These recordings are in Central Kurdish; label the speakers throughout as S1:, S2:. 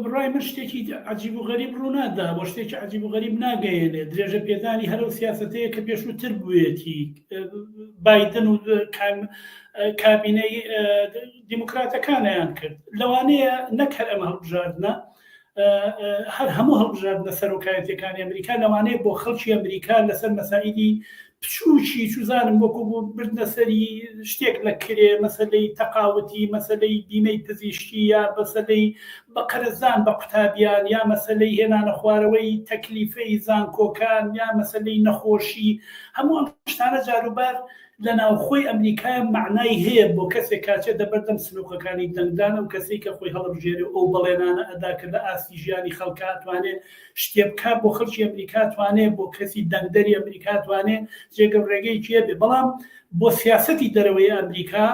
S1: بڕای من شتێکی عجیب و غەریب ڕوونادا بۆ شتێکی عجیب و غەریب ناگەیەنێ درێژە پێدانی هەرو سیاسەتەیە کە پێشووتر بوویەتی بایدن و کابینەی دیموکراتەکانیان کرد لەوانەیە نەک هەر ئەمە هەڵبژاردنە هەر هەموو هەڵبژاردنە سەرۆکایەتەکانی ئەمریکا لەوانەیە بۆ خەڵکی ئەمریکا لەسەر مەسائیدی پچوشی چوزانم وەکو بۆ بردنە سەری شتێک لە کرێ مەسەلەی تەقاوەتی مەسەلەی بیمەی پزیشکی یا مەسەلەی بە قەرزان بە قوتابیان یا مەسەلەی هێنانە خوارەوەی تەکلیفەی زانکۆکان یا مەسەلەی نەخۆشی هەموو ئەم شتانە جاروبار لە ناوخۆی ئەمریکای معنای هەیە بۆ کەسێک کاتێ دەبەردەم سلوکەکانی دەنگدان و کەسێک کە خۆی هەڵبژێری ئەو بەڵێنانە ئەداکرد لە ئاستی ژیانی خەڵکا توانێت شتێ بکە بۆ خەڵکی ئەمریکا توانێت بۆ کەسی دەنگدەری ئەمریکا توانێت جێگە ڕێگەی کێ بێ بەڵام بۆ سیاسەتی دەرەوەی ئەمریکا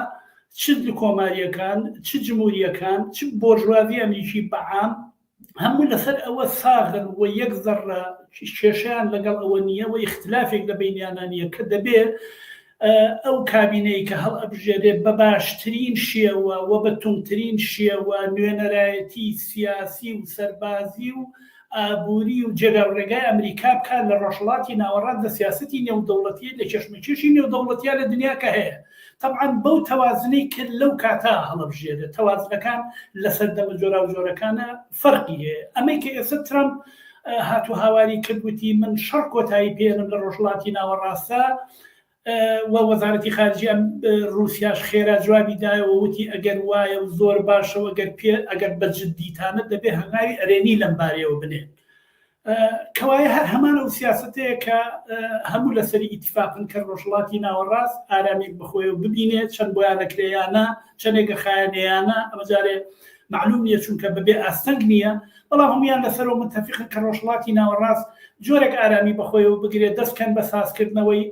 S1: چ کۆماریەکان چ جمهوریەکان چ بۆژوازی ئەمریکی بەعام هەموو لەسەر ئەوە ساغن و یەک زەڕە کێشیان لەگەڵ ئەوە نییە و اختلافێک لە بینیانە نیە کە دەبێت ئەو کابینەی کە هەڵ ئەبژێرێت بە باشترین شێوە و بە تونترین شێوە نوێنەرایەتی سیاسی و سەربازی و ئابووری و جێگاڕێگای ئەمریکا بکات لە ڕۆژهەڵاتی ناوەڕاست لە سیاسەتی نێودەوڵەتی لە کێشمەکێشی نێودەوڵەتیە لە دنیا کە هەیە طبعا بەو تەوازنەی کرد لەو کاتا هەڵەبژێرێت تەوازنەکان لەسەر دەمە جۆرا و جۆرەکانە فەرقی هەیە ئەمەی کە ئێستا ترامپ هاتو هاواری کردوتی من شەڕ کۆتایی پێێنم لە ڕۆژهەڵاتی ناوەڕاستە و وەزارەتی خارجی رووسیاش خێرا جوابی دایەوە وتی ئەگەر وایە و زۆر باشەوە ئەگەر بەجددیتانە دەبێت هەنگاوی ئەرێنی لەم بارەیەوە بنێت کەوایە هەر هەمانە و سیاستەیە کە هەموو لەسەری ئیتیفاقن کە ڕۆژهەڵاتی ناوەڕاست ئارامێک بخۆی و ببینێت چەند بۆیانەکرێیانە چەندێکە خایەنەیانە ئەمەجارێ معلوم نییە چونکە بەبێ ئاستەنگ نییە بەڵام هەمویان لەسەرەوە متفقن کە ڕۆژهەڵاتی ناوەڕاست جۆرێک ئارامی بەخۆی و بگرێت دەستکەن بە سازکردنەوەی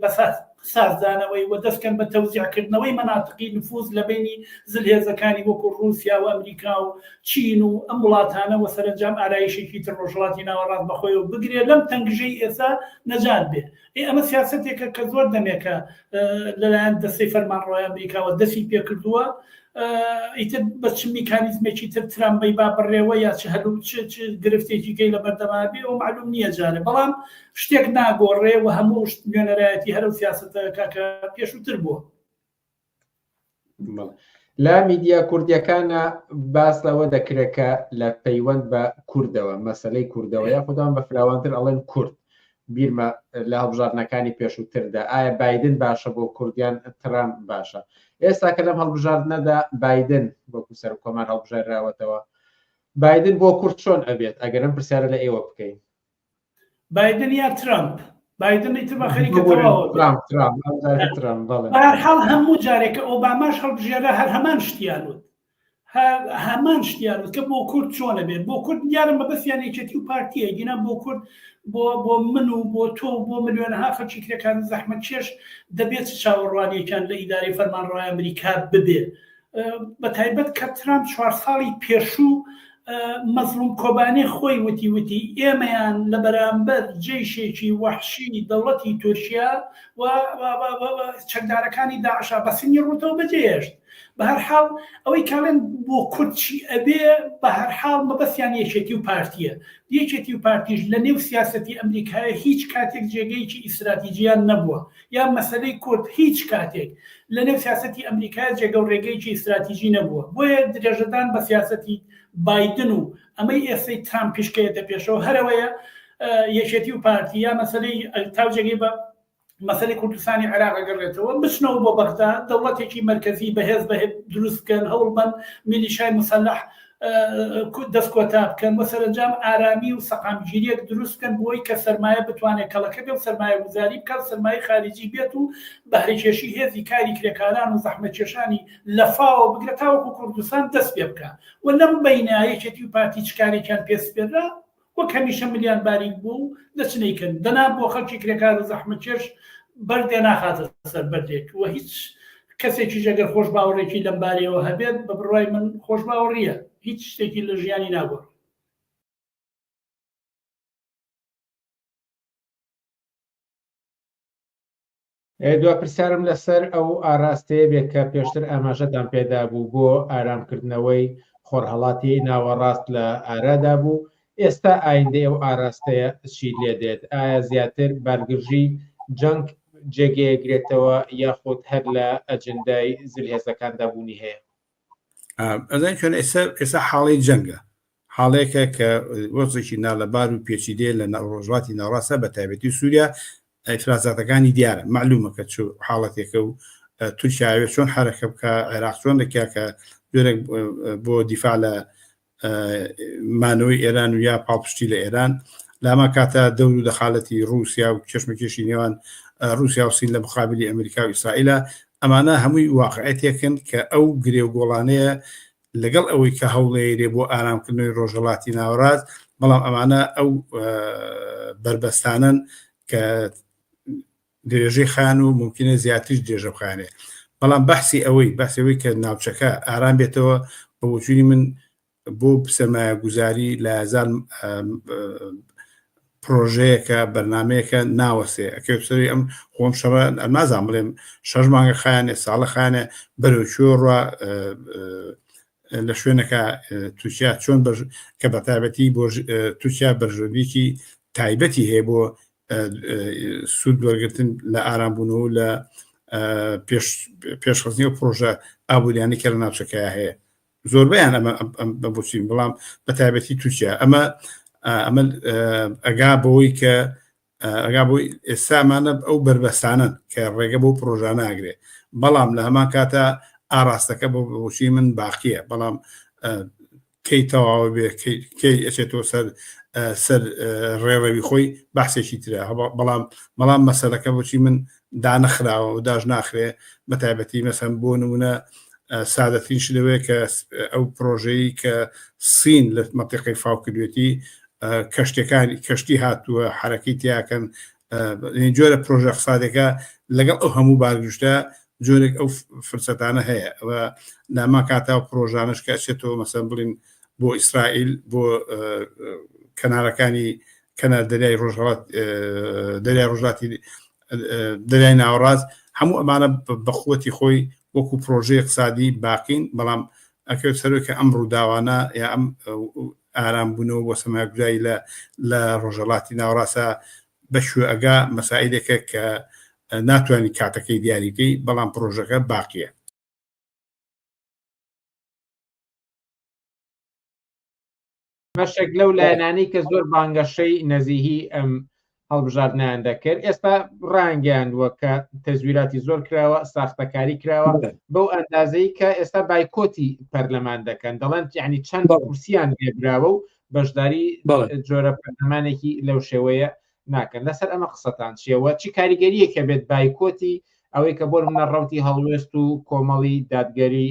S1: سازدانەوەی و دەستکەن بە تەوزیعکردنەوەی مەناتقی نفوذ لە بینی زلهێزەکانی وەکو رووسیا و ئەمریکا و چین و ئەم وڵاتانە و سەرنجام ئارایشێکی تر ڕۆژهەڵاتی ناوەڕاست بەخۆی و بگرێت لەم تەنگژەی ئێستا نەجات بێ ئەمە سیاسەتێکە کە زۆر دەمێکە لەلایەن دەستەی فەرمانڕەوای ئەمریکاوە دەستی پێکردووە ئیتر بە چ میکانیزمێکی تر ترامبەی با بڕێوە یا چ هەلو چ گرفتێکی گەی لە بەردەما بێ و معلوم نییە جارێ بەڵام شتێک ناگۆڕێ و هەموو نوێنەرایەتی هەرو سیاسەتەکە کە پێشووتر بووە
S2: لە میدیا کوردیەکانە باس لەوە دەکرێتکە لە پەیوەند بە کوردەوە مەسەلەی کوردەوەیە خوددان بە فراوانتر ئەڵێن کورد بیرمە لە هەڵبژاردنەکانی پێشووتردا ئایا بایدن باشە بۆ کوردیان ترامپ باشە ئێستا کە لەم هەڵبژاردنەدا بایدن وەکو سەر کۆمان هەڵبژێراوەتەوە بایدن بۆ کورد چۆن ئەبێت ئەگەر ئەم پرسیارە لە ئێوە بکەین
S1: بایدن یا ترامپ بایدن ئیتر بە خەریکە حاڵ هەموو جارێکە ئۆباماش هەڵبژێرە هەر هەمان شتیانوت هەمان شتیانوت کە بۆ کورد چۆنە بێت بۆ کورد یارم بەبەستیان یەکێتی و پارتیە گینا بۆ کورد بۆ من و بۆ تۆ بۆ ملیۆنەها خەڵکی کرێکان زەحمەت چێش دەبێت چاوەڕوانیەکان لە ئیداری فەرمانڕەوای ئەمریکا ببێ بە تایبەت کە ترامپ 4 ساڵی پێشوو مەزلوم کۆبانێ خۆی وتی ئێمەیان لە بەرامبەر جێیشێکی وەحشی دەوڵەتی تورکیا و چەکدارەکانی داعشا بە سنگی ڕوتەوە بەجێهێشت بە هەر حاڵ ئەوەی کاڵێن بۆ کوردچی ئەبێ بە هەر حاڵ مەبەستیان یەکێتی و پارتیە یەکێتی و پارتیش لە نێو سیاسەتی ئەمریکایە هیچ کاتێک جێگەیەکی ئیستراتیجیان نەبووە یا مەسەلەی کورد هیچ کاتێک لە نێو سیاسەتی ئەمریکای جێگە و ڕێگەیەکی ئیستراتیجی نەبووە بۆیە درێژەدان بە سیاسەتی بایدن و ئەمەی ئێستای ترامپ پیشکەیەتە پێشەوە هەرەوەیە یەکێتی و پارتی یا مەسەلەی تاوجێگەی بە مەسەلەی کوردستانی عێراق گەڕێتەوە بچنەوە بۆ بەغداد دەوڵەتێکی مرکزی بەهێز دروست بکەن هەوڵبەن میلیشای مسلح دەستکۆتا بکەن بە سەرنجام ئارامی و سەقامگیریەک دروست بکەن بۆی کە سەرمایە بتوانێت کەڵەکە بێ و سەرمایە گوزاری بکات سەرمایە خارجی بێت و بەهرەکێشی هێزی کاری کرێکاران و زەحمەتکێشانی لە فاوە بگرێت تاوەکو کوردستان دەست پێ بکە و لەم بەینە یەکێتی و پارتی چکارێکیان پێسپێرا وەک هەمیشە ملیان باریک بوو دەچنەیکەن دەنا بۆ خەڵکی کرێکار و زەحمەتکێش بەردێ ناخاتە سەر بەردێک و هیچ کەسێکی جەگەر خۆش باوەڕێکی لەم بارەیەوە هەبێت بە بڕوای من خۆش باوەڕیە هیچ شتێکی لە ژیانی ناگۆڕ
S2: دو پرسیارم لەسەر ئەو ئاراستەیە بێت کە پێشتر ئاماژەتان پێدا بوو بۆ ئارامکردنەوەی خۆرهەڵاتی ناوەڕاست لە ئارادا بوو ئێستا ئایندەی ئەو ئاراستەیە چی لێ دێت ئایا زیاتر بارگژی جەنگ جێگەیەگرێتەوە یاخود هەر لە ئەجندای زلهێزەکاندا بوونی هەیە
S3: ئەزان چۆن ئێستا حاڵی جەنگە حاڵەیەکە کە وەزێکی نالەبار و پێچیدێ لە ڕۆژواتی ناڕاستە بە تایبەتی سووریا ئەفرازاتەکانی دیارە معلومە کە چ حاڵەتێکە و تورکیاوێت چۆن حرەکە بکە عێراق چۆن دەکا کە جۆرێک بۆ دیفاع لە مانەوەی ئێران و یا پاڵپشتی لە ئێران لاما کاتە دەور و دەخالەتی رووسیا و کێشمەکێشی نێوان رووسیا و سین لە مقابلی ئەمریکا و ئیسرائیلە ئەمانە هەمووی واقعەتێکن کە ئەو گرێوگۆڵانەیە لەگەڵ ئەوەی کە هەوڵێرێ بۆ ئارامکردنەوەی ڕۆژهەڵاتی ناوەڕاست بەڵام ئەمانە ئەو بربەستانن کە درێژەی خان و ممکنە زیاتریش درێژە بخانێ بەڵام بەحسی ئەوەی کە ناوچەکە ئارام بێتەوە بە وجودی من بۆ سەرمایە گوزاری لە هەزار پرۆژەیەکە بەرنمەیەکە ناوەسێ ئەکەسەری ئەم خۆم شەڕە ئەمازان بڵێم 6 مانگە خایانێ ساڵە خانە بەرەوچۆڕە لە شوێنەکە تووشیا چۆن کە بە تایبەتی بۆ تووشیا بەرژەویکی تایبەتی هەیە بۆ سوود وەرگتن لە ئارامبوونەوە لە پێشخستنی و پرۆژە ئابوووریانی کە لە ناوچەکەی هەیە زۆربیان ئەمە بچین بەڵام بە تایبەتی تووشیا ئەمە ئەگا بەوەی کە ئەگا بۆی ئێستامانە ئەو بربەستانن کە ڕێگە بۆ پرۆژە ناگرێ بەڵام لە هەمان کاتە ئاراستەکە بۆ بۆچی من باقیە بەڵام کەی تەواوە بێ کەی ئەچێتەوە سەر ڕێڕەوی خۆی بەحسێکی ترە بەڵام مەسەلەکە بۆچی من دانەخراوە و داژ ناخرێ بە تایبەتی مەسەن بۆ نمونە سادەترینش لەوەیە کە ئەو پرۆژەی کە سین لە مەنتیقەی فاوکردوێتی کەشتی هاتووە حرەکەی تیاکەن جۆرە پرۆژە اقتصادەکە لەگەڵ ئەو هەموو بارگشتە جۆرێک ئەو فرسەتانە هەیە ئەوە ناما کاتا و پرۆژانش کە ئەچێتەوە مەسەن بڵین بۆ ئیسرائیل بۆ کەنارەکانی کەنار دەریای ڕۆژهەڵاتی دەریای ناوەڕاست هەموو ئەمانە بەخوەتی خۆی وەکو پرۆژەی اقتصادی باقین بەڵام ئەکەوت سەرۆی کە ئەم ڕووداوانە یا ئەم ئارامبوونەوە بۆ سەمایه‌گوزاری لە ڕۆژهەڵاتی ناوەڕاستە بەشوێ ئەگا مەسائلێکە کە ناتوانانی کاتەکەی دیاریکەی بەڵام پرۆژەکە باقیە
S2: مەشێک لەو لایەنانەی کە زۆر بانگەشەی نەزیهی ئەم هەڵبژاردنیان دەکرد ئێستا ڕانگەیاندووە کە تەزویراتی زۆر کراوە ساختەکاری کراوە بەو ئەندازەی کە ئێستا بایکۆتی پەرلەمان دەکەن دەڵێن یعنی چەند کورسیان لێبراوە و بەشداری جۆرە پەرلەمانێکی لەو شێوەیە ناکەن لەسەر ئەمە قسەتان چیەوە چی کاریگەریەکە بێت بایکۆتی ئەوەی کە بۆ منە ڕەوتی هەڵوێست و کۆمەڵی دادگەری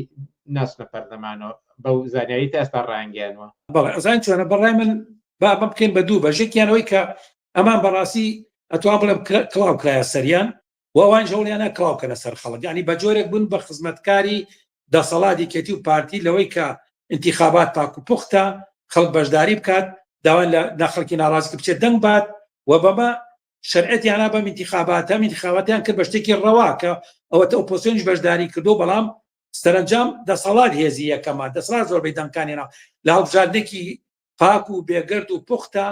S2: ناسنە پەرلەمانەوە بەو زانیاری تا ئێستا ڕانگەیانوە
S4: بەڵێ ئەزان چۆنە بەڕای من با بکەین بە دوو بەژێکیانەوەی کە ئەمان بەڕاستی ئەتوان بڵێم کڵاو کرایە سەریان و ئەوان ژەوڵیانە کڵاوکەنە سەر خەڵک ینی بە جۆرێک بوون بە خزمەتکاری دەسەڵاتی کێتی و پارتی لەوەی کە انتیخابات پاک و پوختە خەڵک بەشداری بکات داوان لە ناخەڵکی ناڕازی کە بچێت دەنگ بات و بەمە شەرعەتیانە بەم انتیخاباتیان کرد بە شتێکی ڕەوا کە ئەوەتە ئۆپۆزیسیۆنیش بەشداری کردو بەڵام سەرنجام دەسەڵات هێزی یەکەمە دەسەڵات زۆربەی دەنگکانینا لە هەڵبژاردنێکی پاک و بێگرد و پوختە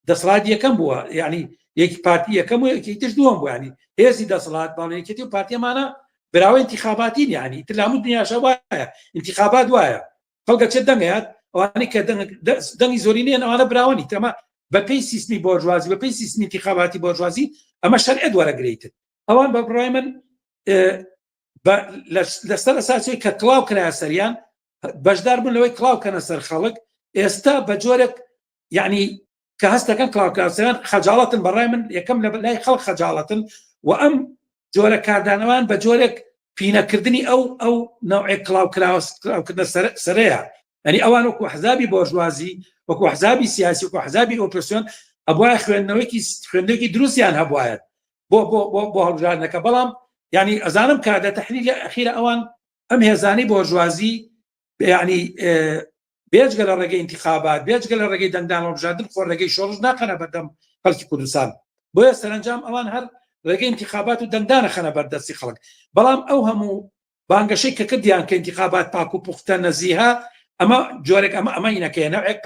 S4: دەسەڵات یەکەم بووە یعنی یەکی پارتی یەکەم و یەکی تر دووەم بوو ینی هێزی دەسەڵات باڵێنێتی و پارتیەمانە براوە انتیخاباتین یعنی تر لە هەموو دنیاشە وایە انتیخابات وایە خەڵکە چێت دەنگەیات ئەوانەی کە دەنگی زۆرینیان ئەوانە براوەنی تەمە بەپێی سیستمی بۆرژوازی بەپێی سیستمی انتیخاباتی بۆرژوازی ئەمە شەرعەت وەرەگرێتن ئەوان بە بڕای من لەسەر ئەساسی کە کڵاو کرایە سەریان بەشدار بوون لەوەی کڵاوکەنە سەر خەڵک ئێستا بە جۆرێک یعنی کە هەستەکەن کڵاوکارسەکان خەجاڵەتن بەڕای من یەکەم لە لای خەڵک خەجاڵەتن و ئەم جۆرە کاردانەوان بە جۆرێک پینەکردنی ئەو نەوعی کڵاوکردنە سەرەیە ینی ئەوان وەکو حزابی بۆرژوازی وەکو حزابی سیاسی وەکو حزابی ئۆپۆزیسیۆن ئەبوایە خوێندنەوەیکی دروستیان هەبوایەت بۆ هەڵبژاردنەکە بەڵام ینی ئەزانم کە لە تەحلیلی ئەخیرە ئەوان ئەم هێزانەی بۆرژوازی ینی بێجگە لە ڕێگەی انتیخابات بێجگە لە ڕێگەی دەنگدان هەڵبژاردن خۆ ڕێگەی شۆڕژ ناخەنە بەردەم خەڵکی کوردستان بۆیە سەرنجام ئەوان هەر ڕێگەی انتیخابات و دەنگدانە خەنە بەردەستی خەڵک بەڵام ئەو هەموو بانگەشەی کە کردیان کە انتیخابات پاک و پوختە نەزیها ئەمە جۆرێک ئەمە ئینەکەی نەوەیەک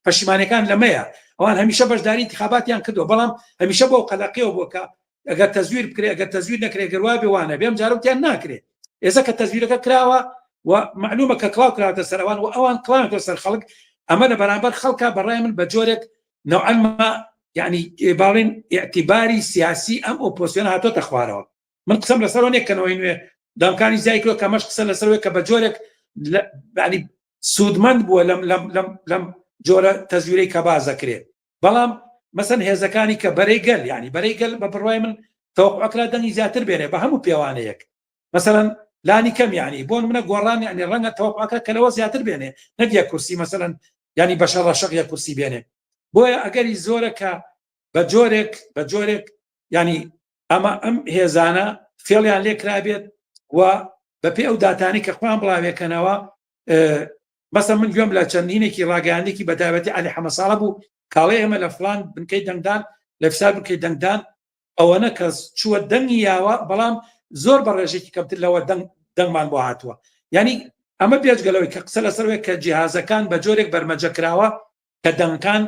S4: پەشیمانەکان لەمەیە ئەوان هەمیشە بەشداری انتخاباتیان کردو بەڵام هەمیشە بۆ قەلەقیەوە بۆکە ئەگەر تەزویر بکرێ ئەگەر تەزویر نەکرێ گەروا بێوانە بێم جاروتیان ناکرێت ئێستا کە تەزویرەکە کراوە و معلومە کە کڵاو کراوەتە سەر ئەوان و ئەوان کڵاوێتەوە سەر خەڵک ئەمە لە بەرامبەر خەڵکە بەڕای من بە جۆرێک نوعەن ما یعنی باڵێن ئیعتیباری سیاسی ئەم ئۆپۆزیسیۆن هاتۆتە خوارەوە من قسەم لەسەر نێکەنەوەی نوێ دامکانی زیایکرۆ کە مەش قسە لەسەرەوەی کە بە جۆرێک ینی سوودمەند بووە لەم جۆرە تەزویرەی کە باز دەکرێت بەڵام مەسەن هێزەکانی کە بەرەی گەل ینی بەرەی گەل بە بڕوای من تەوقعکرا دەنگی زیاتر بێنێ بە هەموو پێوانەیەک مەسەڵەن لانی کەم ینی بۆ منە گۆڕان ینی ڕەنگە تەوقعکە کە لەوە زیاتر بێنێ نەک یەک کورسی مەسەڵەن ینی بە شەڕەشەق یەک کورسی بێنێ بۆیە ئەگەری زۆرەکە بە جۆرێک ینی ئەمە ئەم هێزانە فێڵیان لێ کرابێت و بەپێ ئەو داتانی کە خۆیان بڵاوێکەنەوە مەسەڵەن من گوێم لە چەندینێکی ڕاگەیاندێکی بەتایبەتی عەلی حەمەساڵە بوو کاڵێ ئێمە لە فڵان بنکەی دەنگدان لە فساد بنکەی دەنگدان ئەوەنە کەس چووە دەنگی یاوە بەڵام زۆر بە ڕێژێکی کەمتر لەوە دەنگمان بۆ هاتووە ینی ئەمە بێجگەلەوەی کە قسە لەسەرەوەی کە جیهازەکان بە جۆرێک بەرمەجە کراوە کە دەنگەکان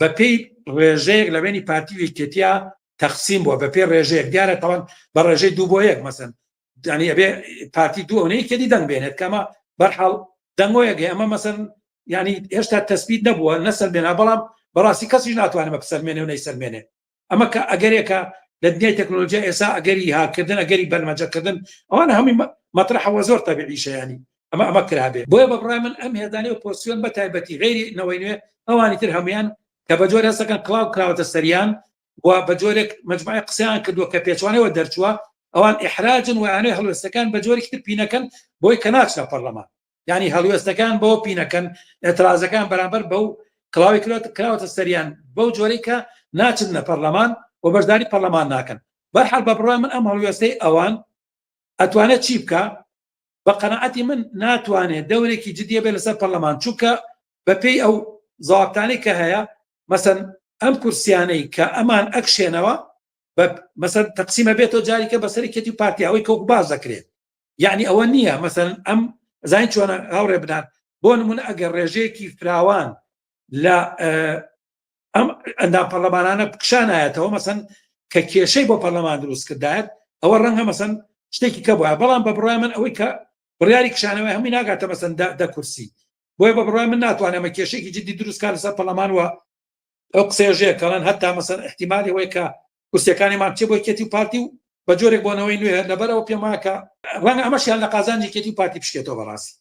S4: بەپێی ڕێژەیەک لە بینی پارتی ویکێتیا تەقسیم بووە بەپێی ڕێژەیەک دیارە تەوان بە ڕێژەی 2-1 مەسەن ینی ئەبێ پارتی دووەنەی کێدی دەنگ بێنێت کەمە بەرحاڵ دەنگۆیەک ئەمە مەسەن ینی هێشتا تەسبیت نەبووە نەسەلمێنە بەڵام بەڕاستی کەسیش ناتوانێت بە سەلمێنێ و نەیسەلمێنێ ئەمە کە ئەگەرێکە لە دنیای تەکنۆلۆژیا ئێستا ئەگەری هاکردن ئەگەری بەرمەجەکردن ئەوانە هەمووی مەطرحەوە زۆر تەبیعیشە ینی ئەمە کرابێ بۆیە بە بڕای من ئەم هێزانەی ئۆپۆزیسیۆن بە تایبەتی غیری نەوەی نوێ ئەوانی تر هەمویان کە بە جۆرە هەستەکەن کڵاو کراوەتە سەریان و بە جۆرێک مەجموعەی قسەیان کردووە کە پێچوانەوە دەرچووە ئەوان ئیحراجن و یانەوەی هەڵوێستەکان بە جۆرێکی تر پینەکەن بۆی کە ناچنە پەرلەمان ینی هەڵوێستەکان بۆ پینەکەن ئێترازەکان بەرامبەر بەو کڵاوی کراوەتە سەریان بەو جۆرەی کە ناچنە پەرلەمان و بەشداری پەرلەمان ناکەن بەرحاڵ بە بڕای من ئەم هەڵوێستەی ئەوان ئەتوانێت چی بکە بە قەنەعەتی من ناتوانێت دەورێکی جدیە بێ لەسەر پەرلەمان چونکە بەپێی ئەو زاوابتانەی کە هەیە مەسەن ئەم کورسیانەی کە ئەمان ئەکشێنەوە مەسەن تەقسیمە بێتەوە جاریکە بەسەری کەتی پارتیاوەی کەوک باز دەکرێت یعنی ئەوە نییە مەسەن ئەم زین چۆنە هاوڕێ بدان بۆ نمونە ئەگەر ڕێژەیەکی فراوان لە ئەم ئەندام پەرلەمانانە کشانایەتەوە مەسەن کە کێشەی بۆ پەرلەمان دروست کردایەت ئەوە ڕەنگە مەسەن شتێکی کە بووە بەڵام بە بڕای من ئەوەی کە بڕیاری کشانەوەی هەمووی ناگاتە مەسەن دە کورسی بۆیە بە بڕای من ناتوانێت ئەمە کێشەیەکی جدی دروستکار لەسەر پەرلەمان وە ئەو قسەیەژەیە کەڵەن هەتا مەسەن احتیمالی ئەوەی کە کورسیەکانیمان بچێ بۆ کێتی و پارتی و بە جۆرێک بۆنەوەی نوێ لەبەرەوە پێم وایە کە ڕەنگە ئەمەشیان لە قازانجی کێتی و پارتی بشکێتەوە بەڕاستی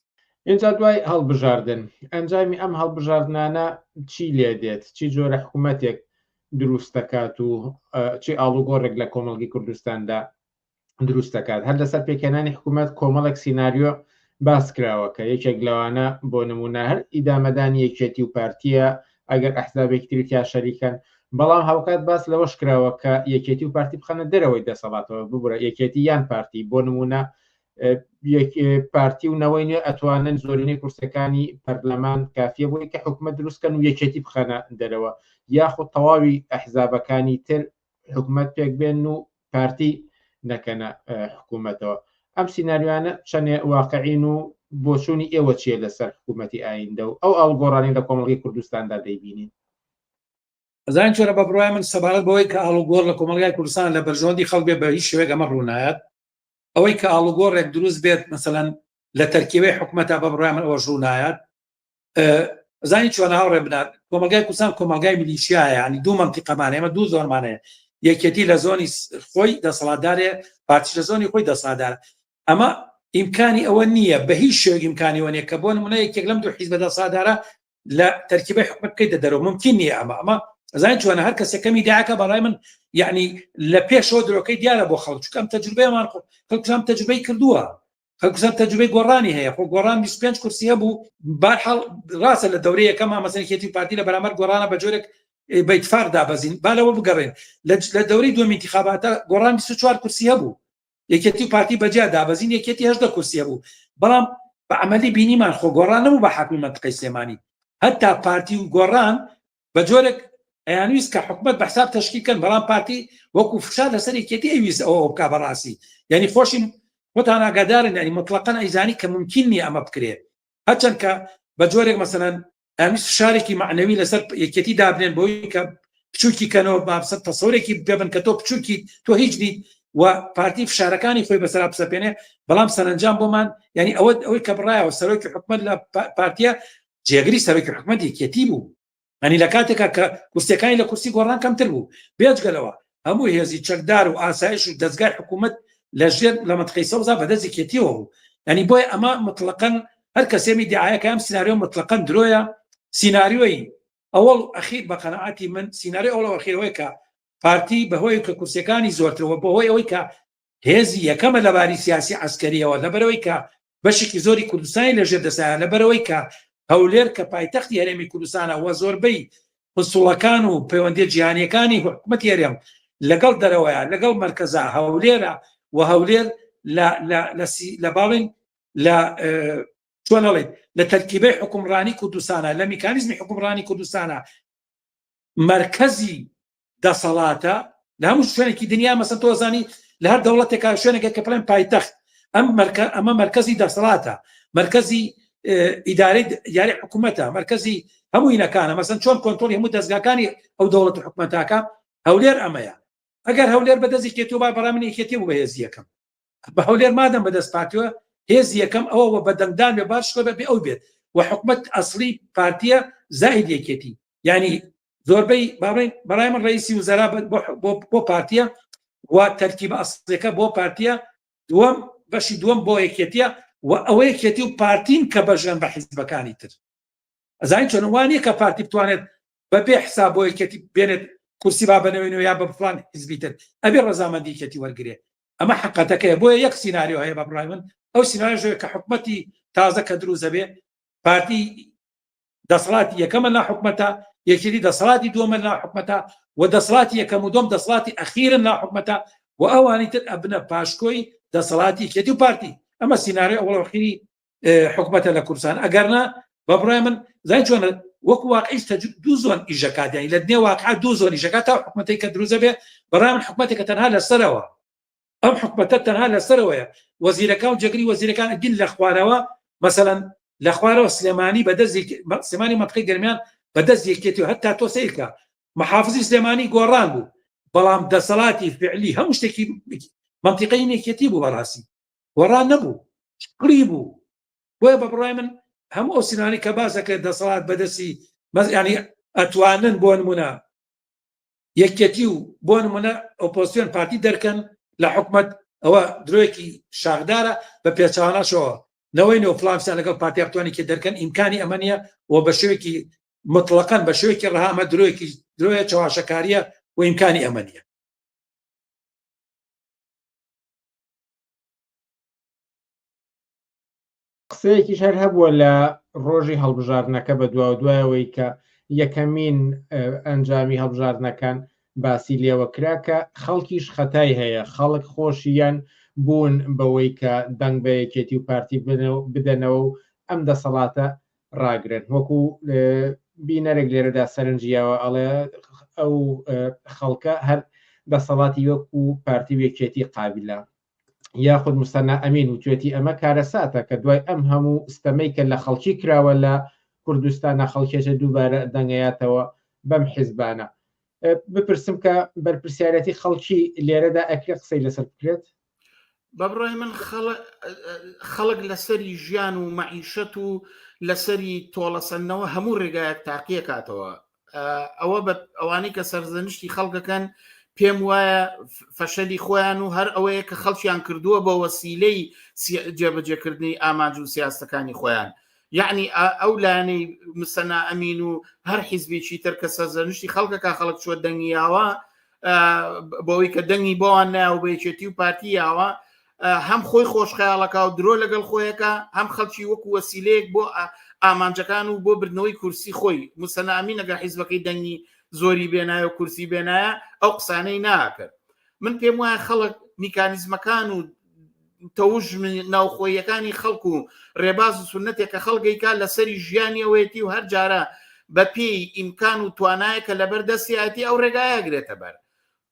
S2: اینجا دوای هەڵبژاردن ئەنجامی ئەم هەڵبژاردنانە چی لێ دێت چی جۆرە حکوومەتێک دروست دەکات و چی ئاڵوگۆڕێک لە کۆمەڵگی کوردستاندا دروست دەکات هەر لەسەر پێکەنانی حکوومەت کۆمەڵێک سیناریۆ باس کراوە کە یەکێک لەوانە بۆ نمونە هەر ئیدامەدانی یەکێتی و پارتیە ئەگەر ئەحزابێکی تریا شەریکەن بەڵام هاوکات باس لەوەش کراوە کە یەکێتی و پارتی بخەنە دەرەوەی دەسەڵاتەوە ببرە یەکێتی یان پارتی بۆ نمونە پارتی و نەوەی نوێ ئەتوانن زۆرینەی کورسەکانی پەرلەمان کافیە بۆی کە حکوومەت دروستکەن و یەکێتی بخەنە دەرەوە یاخود تەواوی ئەحزابەکانی تر حکوومەت پێک بێن و پارتی نەکەنە حکوومەتەوە ئەم سیناریوانە چەندێ واقعین و بۆچوونی ئێوە چیە لەسەر حکوومەتی ئایندە و ئەو ئاڵگۆڕانی لە کۆمەڵگەی کوردستاندا دەیبینین
S4: ئەزان چۆرە بە بڕای من سەبارەت بەوەی کە ئاڵوگۆڕ لە کۆمەلگای کوردستان لە بەرژەوەندی خەڵک بێ بە هیچ شێوەیەک ئەمە ڕوونایەت ئەوەی کە ئاڵوگۆڕێک دروست بێت مەسەڵەن لە تەرکیبەی حکوومەتە بە بڕای من ئەوە ڕوونایەت زانی چۆن هاوڕێ بنات کۆمەلگای کوردستان کۆمەلگای میلیشیایە ینی دوو مەنتیقەمانە ئێمە دوو زۆرمانەیە یەکێتی لە زۆنی خۆی دەسەڵاتدارێ پارتیش لە زۆنی خۆی دەسەڵاتدارە ئەمە ئیمکانی ئەوە نییە بە هیچ شێوەیەک ئیمکانی ئەوە نییە کە بۆ نمونە یەکێک لەم دوو حیزب دەسەڵاتدارە لە تەرکیبەی حکوومەت بکەیتە دەرەوە ممکن نییە ئەمە زين شو أنا هركس كمي دعك براي من يعني لبيش شو دروكي دياله بو خلق شو كم تجربة ما خلق كم تجربة كردوها خلق كم تجربة قراني هي خلق قران بيسبينش كرسي أبو بارحال راس الدورية كما مثلا كيتي بارتي لبرامر قرانا بجورك بيت فردا بزين بالا وبقرين للدوري دو انتخابات قران بيسوشوار كرسي أبو يكيتي بارتي بجادا بزين يكيتي هجدا كرسي أبو بلام بعملي بيني من خلق قران مو بحكم منطقة سليماني حتى بارتي قران بجورك يعني يسكا حكومة بحساب تشكيل كان برام بارتي وكو فشال سري كتي أيوز أو بكابراسي يعني خوشي متانا قدار يعني مطلقا إيزاني كممكنني أما بكريه هەرچەند کە بە جۆرێک مەسەلەن ئەمیست فشارێکی معنەوی لەسەر یەکێتی دابنێن بۆی کە بچووکی کەنەوە بابسە تەسەورێکی بێبن کە تۆ بچووکی تۆ هیچ نیت و پارتی فشارەکانی خۆی بەسەرا بسەپێنێ بەڵام سەرنجام بۆمان ینی ئەوەی کە بڕایەوە سەرۆکی حکومەت لە پارتیە جێگری سەرۆکی حکومەت یەکێتی بوو ئەنی لە کاتێکا کە کورسیەکانی لە کورسی گۆڕان کەمتر بوو بێجگەلەوە هەموو هێزی چەکدار و ئاسایش و دەستگای حکوومەت لە ژێر لە مەتقەی سەوزا بەدەستی کێتیەوە بوو ینی بۆی ئەمە مطلقاً هەر کەسێمی دیعایەکە ئەم سیناریۆ مطلقاً درۆیە سیناریۆی ئەوڵ ئەخیر بە قەنەعاتی من سیناریۆ ئەوڵ ئەخیرەوەی کە پارتی بەهۆی کە کورسیەکانی زۆرترەوە بەهۆی ئەوەی کە هێزی یەکەمە لە باری سیاسی عسکەریەوە لەبەرەوەی کە بەشێکی زۆری کوردستانی لەژێر دەسایە لەبەرەوەی کە هەولێر کە پایتەختی هەرێمی کوردستانە وە زۆربەی مسوڵەکان و پەیوەندی جیهانیەکانی حکومەتی هەرێم لەگەڵ دەرەوەیە لەگەڵ مەرکەزا هەولێرە و هەولێر لە باڵین لە چۆنەڵێت لە تەرکیبەی حکومڕانی کوردستانە لە میکانیزمی حکومڕانی کوردستانە مرکزی دەسەڵاتە لە هەموو شوێنێکی دنیا مەسەن تۆزانی لە هەر دەوڵەتێکا شوێنێکە کە پڵێن پایتەخت ئەمە مرکزی دەسەڵاتە مرکزی ئیدارەی یاری حکوومەتە مرکزی هەموو هینەکانە مەسەن چۆن کۆنتڕۆلی هەموو دەستگاکانی ئەو دەوڵەت حکوومەتاکە هەولێر ئەمەیە ئەگەر هەولێر بەدەستی کێتیەوە با بەڕامنی کێتی بوو بە هێزی یەکەم بە هەولێر مادەم بەدەست پاتیوە هێزی یەکەم ئەوە بە دەنگدان بێ باش بێ ئەو بێت و حکومەت ئەسڵی پارتیە زائید یەکێتی ینی زۆربەی بەڕای من ڕئیسی وزەرا بۆ پارتیە و تەرکیبە ئەسڵەکە بۆ پارتیە دووەم بەشی دووەم بۆ یەکێتیە و ئەوە یەکێتی و پارتین کە بەژێن بە حیزبەکانی تر ئەزانین چۆن وانە کە پارتی بتوانێت بەبێ حساب بۆ یەکێتی بێنێت کورسی با بنەوەینەوە یا بە فڵان حیزبی تر ئەبێ ڕەزامەندی یەکێتی وەرگێ ئەمە حقەتەکەیە بۆیە یەک سیناریۆ هەیە بە بڕای من ئەو سیناریۆ کە حکومەتی تازە کە دروست دەبێ پارتی دەسەڵاتی یەکەمە نا حکومەتە یەکێتی دەسەڵاتی دووەمە نا حکومەتە و دەسەڵاتی یەکەم و دووەم دەسەڵاتی ئەخیرن نا حکومەتە و ئەوانی تر ئەبنە پاشکۆی دەسەڵاتی یەکێتی و پارتی ئەمە سیناریۆ ئەوڵەخیری حکومەتە لە کوردستان ئەگەرنا بە بڕای من زای چۆنە وەکو واقعیش دوو زۆن ئیژەکاتیانی لە دنیا واقعا دوو زۆن ئیژەکات تا حکومەتەی کە دروست دەبێ بەڕای من حکومەتێکە تەنها لەسەرەوە ئەم حکومەتە تەنها لەسەرەوەیە وەزیرەکان و جەگری وەزیرەکان ئەگین لە خوارەوە مەسەلەن لە خوارەوە سلێمانی بەدەست سلێمانی مەنطقەی گەرمیان بەدەست یەکێتیەوە هەتا تۆ سیرکە محافزی سلێمانی گۆڕان بوو بەڵام دەسەڵاتی فعلی هەموو شتێکی منطقەی یەکێتی بوو بەڕاستی گۆڕان نەبوو شقری بوو بۆیە بە بڕای من هەموو ئەو سینانی کە باسەکە دەسەڵات بەدەستی ینی ئەتوانن بۆ نمونە یەکێتی و بۆ نمونە ئۆپۆزیسیۆن پارتی دەرکەن لە حکومەت ئەوە درۆیەکی شاخدارە بە پێچوانەشەوە نەوەی نەوە فلانسیان لەگەڵ پارتی ئەتوانی کە دەرکەن ئیمکانی ئەمە نیە و بە شێوەیەکی مطلقاً بە شێوەیەکی ڕەهامە درۆیەکی درۆیە چاواشەکاریە و ئیمکانی ئەمە نیە.
S2: قسەیەکیش هەر هەبووە لە ڕۆژی هەڵبژاردنەکە بە دوایەوەی کە یەکەمین ئەنجامی هەڵبژاردنەکان باسی لێوە کرا کە خەڵکیش خەتای هەیە خەڵک خۆشیان بوون بەوەی کە دەنگ بە یەکێتی و پارتی بدەنەوە و ئەم دەسەڵاتە ڕاگرن وەکو بینەرێک لێرەدا سەرنجیاوە ئەڵێ ئەو خەڵکە هەر دەسەڵاتی وەکو پارتی و یەکێتی قابلە یاخود مستەنا ئەمین و توێتی ئەمە کارەساتە کە دوای ئەم هەموو ستەمەی کە لە خەڵکی کراوە لە کوردستانە خەڵکێشە دووبارە دەنگەیاتەوە بەم حیزبانە بپرسم کە بەرپرسیارەتی خەڵکی لێرەدا ئەکرێ قسەی لەسەر بکرێت
S5: بەبڕای من خەڵک لەسەری ژیان و مەعیشەت و لەسەری تۆڵەسەندنەوە هەموو ڕێگایەک تاقیە کاتەوە ئەوە بە ئەوانەی کە سەرزەنشتی خەڵکەکەن پێم وایە فەشەلی خۆیان و هەر ئەوەیە کە خەڵکیان کردووە بە وەسیلەی جێبەجێکردنی ئامانج و سیاستەکانی خۆیان یعنی ئەو لایەنەی مستەنا ئەمین و هەر حیزبێکی تر کە سەرزەنشتی خەڵکەکە خەڵک چوە دەنگیاوە بۆەوەی کە دەنگی بۆوان ناو بە یەکێتی و پارتیاوە هەم خۆی خۆشخەیاڵەکە و درۆ لەگەڵ خۆیەکە هەم خەڵکی وەکو وەسیلەیەک بۆ ئامانجەکان و بۆ بردنەوەی کورسی خۆی مستەنا ئەمین ئەگەر حیزبەکەی دەنگی زۆری بێنایە و کورسی بێنایە ئەو قسانەی ناکرد من پێم وایە خەڵک میکانیزمەکان و تەوژ ناوخۆیەکانی خەڵک و ڕێباز و سونەتێکە خەڵگەیکا لەسەری ژیانیەوەیەتی و هەر جارە بە پێی ئیمکان و توانایە کە لەبەر دەستیاتی ئەو ڕێگایەگرێتە بەر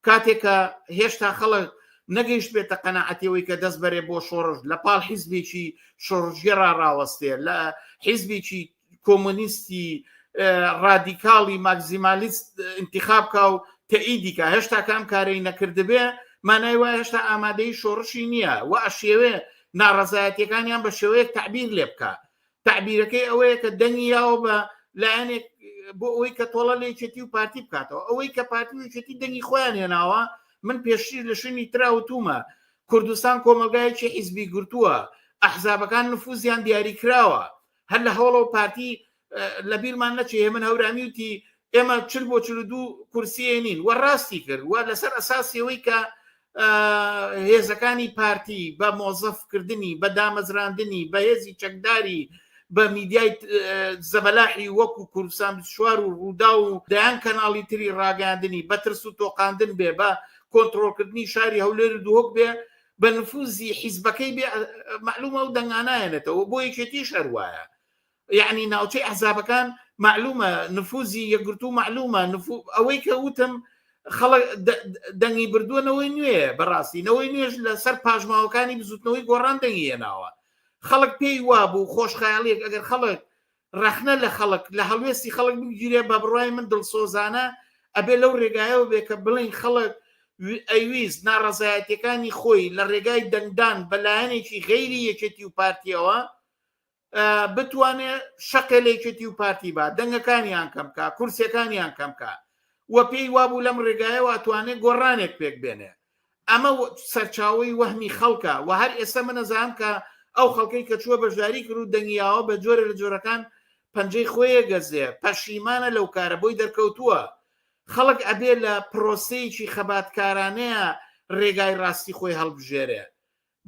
S5: کاتێکە هێشتا خەڵک نەگەیشت بێتە قەناعەتەوەی کە دەست بەرێ بۆ شۆڕژ لە پاڵ حیزبێکی شۆڕژگەرا ڕاوەستێ لە حیزبێکی کۆمۆنیستی ڕادیکاڵی ماکزیمالیست انتخابکە و تەئیدیکە هێشتا کام کارەی نەکردبێ مانای وایە هێشتا ئامادەی شۆڕشی نییە و ئەشێوێ ناڕەزایەتیەکانیان بە شێوەیەک تعبیر لێ بکە تعبیرەکەی ئەوەیە کە دەنگی یاوە بە لایەنێک بۆ ئەوەی کە تۆڵە لێچێتی و پارتی بکاتەوە ئەوەی کە پارتی وچێتی دەنگی خۆیان هێناوە من پێشتر لە شوێنی تراوتومە کوردستان کۆمەلگایەکی حیزبی گرتووە ئەحزابەکان نفوزیان دیاری کراوە هەر لە هەوڵە و پارتی لە بیرمان نەچێ من هەورامی وتی ئێمە 42 کورسیە نین وە ڕاستی کرد وە لەسەر ئەساسیەوەی کە هێزەکانی پارتی بە مۆزەفکردنی بە دامەزراندنی بە هێزی چەکداری بە میدیای زەبەلاحی وەکو کوردستان 24 و ڕوودا و دەیان کەناڵی تری ڕاگەاندنی بە ترس و تۆقااندن بێ بە کۆنتترۆلکردنی شاری هەولێر دووەک بێ بە نفوزی حیزبەکەی بێ معلومە و دەنگانایەنێتەوە بۆ یەکێتی شەروایە یعنی ناوچەی ئەحزابەکان معلومە نفوزی یەکگرتو معلومە ئەوەی کە وتم خەڵک دەنگی بردووەنەوەی نوێ بەڕاستینەوەی نوێژ لەسەر پاژماوەکانی بزوتنەوەی گۆڕان دەنگی هێناوە خەڵک پێی وابوو خۆشخەیاڵیەک ئەگەر خەڵک ڕەخنە لە خەڵک لە هەڵوێستی خەڵک بگیرێ بە بڕای من دڵسۆزانە ئەبێ لەو ڕێگایەوە بێ کە بڵین خەڵک ئەیویست ناڕەزایەتیەکانی خۆی لە ڕێگای دەنگدان بەلایەنێکی غەیری یەکێتی و پارتیەوە بتوانێت شەقێ لە یەکێتی و پارتی با دەنگەکانیان کەمکە کورسەکانیان کەمکە وە پێی وابوو لەم ڕێگایەوە ئەتوانێت گۆڕانێک پێک بێنێ ئەمە سەرچاوی وەهمی خەڵکە و هەر ئێستا منەزانم کە ئەو خەڵکەی کە چووە بەشداری کرد و دەنگیاوە بە جۆرە لە جۆرەکان پەنجەی خۆیە گەزێ پەشیمانە لەو کارە بۆی دەرکەوتووە خەڵک ئەبێ لە پرۆسەیەکی خەباتکارانەیە ڕێگای ڕاستی خۆی هەڵبژێرێ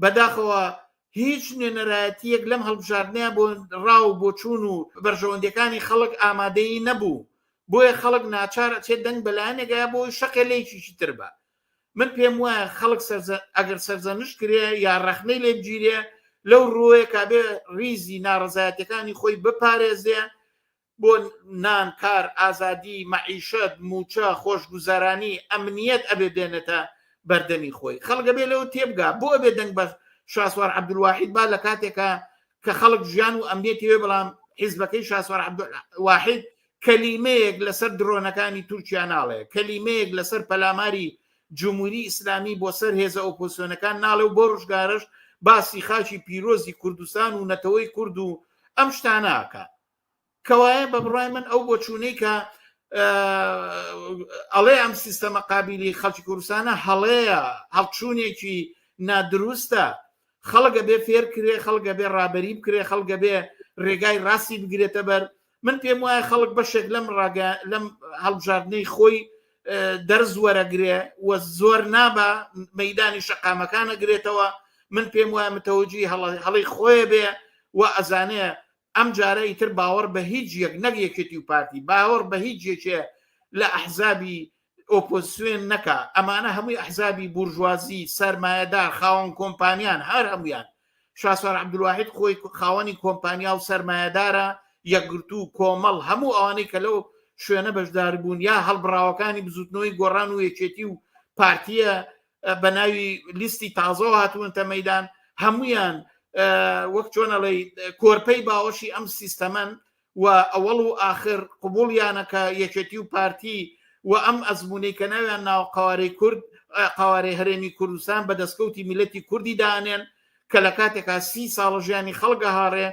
S5: بەداخەوە هیچ نوێنەرایەتیەک لەم هەڵبژاردنەیە بۆ ڕاو بۆ چوون و بەرژەوەندەکانی خەڵک ئامادەی نەبوو بۆیە خەڵک ناچار چێت دەنگ بەلایەنێکە بۆی شەقێ لێکیشی تر بە من پێم وایە خەڵک ئەگەر سەرزەنش کرێ یا ڕەخنەی لێ بگیرێ لەو ڕۆیە کابێ ریزی ناڕەزایەتەکانی خۆی بپارێزێ بۆ نان کار ئازادی مەعیشەت موچە خۆشگوزارانی ئەمنیەت ئەبێ بێنێتە بەردەمی خۆی خەڵگە بێ لەو تێبگا بۆ ئەبێ دەنگ بە شاسوار عەبدولواحید با لە کاتێکە کە خەڵک ژیان و ئەمنیەتی وێ بەڵام حیزبەکەی شاسوار عەبدولواحید کەلیمەیەک لەسەر درۆنەکانی تورکیا ناڵێ کەلیمەیەک لەسەر پەلاماری جمهوری ئیسلامی بۆ سەر هێزە ئۆپۆزیسیۆنەکان ناڵێ و بۆ ڕۆژگارش باسی خاچی پیرۆزی کوردستان و نەتەوەی کورد و ئەم شتاناکە کەوایە بە بڕای من ئەو بۆ چوونەی کە ئەڵێ ئەم سیستەمە قابلی خەڵکی کوردستانە هەڵەیە هەڵچوونێکی نادروستە خەڵگە بێ فێر کرێ خەڵگە بێ ڕابەری بکرێ خەڵگە بێ ڕێگای ڕاستی بگرێتە بەر من پێم وایە خەڵک بەشێک لەم هەڵبژاردنەی خۆی دەرز وەرەگرێ و زۆر نابە مەیدانی شەقامەکانە گرێتەوە من پێم وایە متەوەجی هەڵی خۆیە بێ و ئەزانەیە ئەم جارە ئیتر باوەڕ بە هیچ یەک نەک یەکێتی و پارتی باوەڕ بە هیچ یەکێ لە ئەحزابی ئۆپۆزیسیۆن نەکا ئەمانە هەمووی ئەحزابی بورژوازی سەرمایەدار خاوەن کۆمپانیان هەر هەمویان شاسوار عەبدولواحید خۆی خاوەنی کۆمپانیا و سەرمایەدارە یەکگرتو کۆمەڵ هەموو ئەوانەی کە لەو شوێنە بەشدار بوون یا هەڵبڕاوەکانی بزوتنەوەی گۆڕان و یەکێتی و پارتیە بە ناوی لیستی تازەوە هاتوونتە مەیدان هەمویان وەک چۆنەڵێ کۆرپەی باوەشی ئەم سیستەمەن و ئەوەڵ و ئاخر قبوڵیانەکە یەکێتی و پارتی و ئەم ئەزمونەی کە ناویان ناو قوارەی کورد قوارەی هەرێمی کوردستان بە دەستکەوتی میلەتی کوردی دانێن کە لە کاتێکا 30 ساڵ ژیانی خەڵگە هاڕێ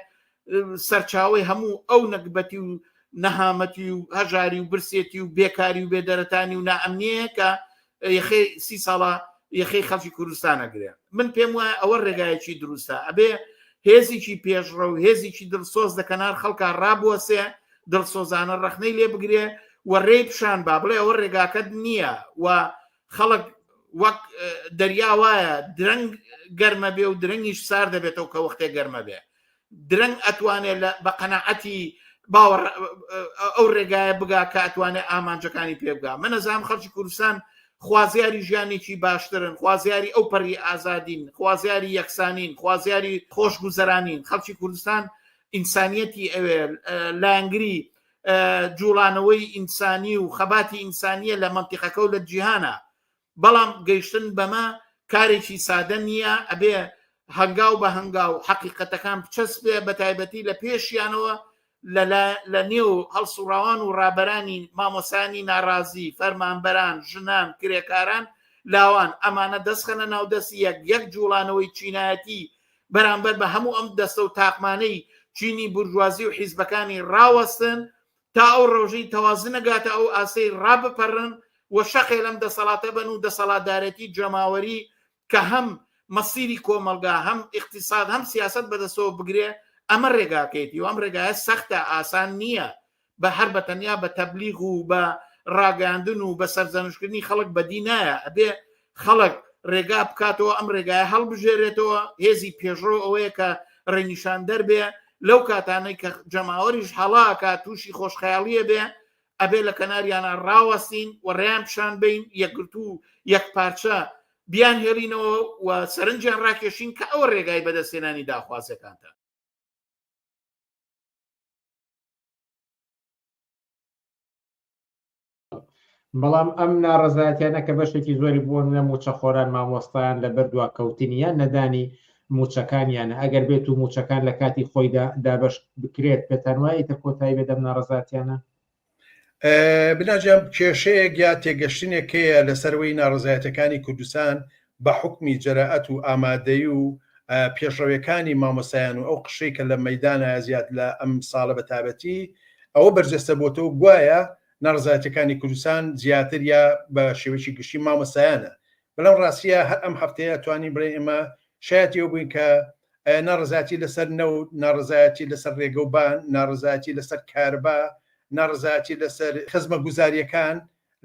S5: سەرچاوی هەموو ئەو نەکبەتی و نەهامەتی و هەژاری و برسێتی و بێکاری و بێدەرەتانی و نائەمنیە کە یەخەی 30 ساڵە یەخەی خەڵکی کوردستانەگرێ من پێم وایە ئەوە ڕێگایەکی دروستە ئەبێ هێزیی پێشڕە و هێزیی دڵسۆز دەکەنار خەڵکە ڕابوەسێ دڵسۆزانە ڕەخنەی لێ بگرێ و ڕێ پیشان با بڵێ ئەوە ڕێگاکەت نییە و خەڵک وەک دەریا وایە درەنگ گەرمە بێ و درەنگیش سار دەبێتەوە کە وەختێ گەرمە بێ درەنگ ئەتوانێت بە قەناعەتی باوەڕ ئەو ڕێگایە بگا کە ئەتوانێت ئامانجەکانی پێ بگا من ئەزانم خەڵکی کوردستان خوازیاری ژیانێکی باشترن خوازیاری ئەو پەری ئازادین خوازیاری یەکسانین خوازیاری خۆشگوزەرانین خەڵکی کوردستان ئینسانیەتی ئەوێ لایەنگری جوڵانەوەی ئینسانی و خەباتی ئینسانیە لە مەنتیقەکە و لە جیهانە بەڵام گەیشتن بەمە کارێکی سادە نییە ئەبێ هەنگاو بە هەنگاو حەقیقەتەکان بچەسبێ بە تایبەتی لە پێشیانەوە لە نێو هەڵسوڕاوان و ڕابەرانی مامۆسانی ناڕازی فەرمانبەران ژنان کرێکاران لاوان ئەمانە دەستخەنە ناودەستی یەک جوڵانەوەی چینایەتی بەرامبەر بە هەموو ئەم دەستە و تاقمانەی چینی بورژوازی و حیزبەکانی ڕاوەستن تا ئەو ڕۆژەی تەوازن نەگاتە ئەو ئاسەی ڕابپەڕن و شەقێ لەم دەسەڵاتە بن و دەسەڵاتدارەتی جەماوەری کە هەم مەسیری کۆمەلگا هەم اقتصاد هەم سیاست بەدەستەوە بگرێ ئەمە ڕێگاکەیتی و ئەم ڕێگایە سەختە ئاسان نییە بە هەر بەتەنیا بە تەبلیغ و بە ڕاگەاندن و بە سەرزەنشکردنی خەڵک بەدی نایە ئەبێ خەڵک ڕێگا بکاتەوە ئەم ڕێگایە هەڵبژێرێتەوە هێزی پێشڕۆ ئەوەیە کە ڕێنیشان دەربێ لەو کاتانەی کە جەماوەریش هەڵاکە تووشی خۆشخەیاڵیە بێ ئەبێ لە کەناریانە ڕاوەستین و ڕێیان پیشان بین یەکگرتو و یەک پارچە بیان هێڵینەوە و سەرنجیان ڕاکێشین کە ئەوە ڕێگای بەدەستێنانی داخوازەکانتە.
S2: بەڵام ئەم ناڕەزایەتیانە کە بەشێکی زۆری بووە نە موچەخۆران مامۆستایان لە بەردووا کەوتنیان نەدانی موچەکانیانە ئەگەر بێت و موچەکان لە کاتی خۆیدا دابش بکرێت پێتان وایە تە کۆتایی بێدەم ناڕەزایەتیانە
S6: بناجام کێشەیەک یا تێگەشتنێکەیە لەسەرەوەی ناڕزایەتەکانی کوردستان بە حکمی جەراعەت و ئامادەی و پێشڕەوەکانی مامۆسایان و ئەو قشەی کە لە مەیدانە زیاد لە ئەم ساڵە بەتابەتی ئەوە بەرجەستە بۆتەوە گوایە ناڕزایەتەکانی کوردستان زیاتر یا بە شێوەیەکی گشتی مامۆسایانە بەڵام ڕاستیە هەر ئەم هەفتەیە توانین بڵێ ئێمە شایەتەوە بووین کە ناڕزایەتی لەسەر نەوت ناڕزایەتی لەسەر ڕێگەوبان ناڕزایەتی لەسەر کاربا ناڕزایەتی لەسەر خزمە گوزاریەکان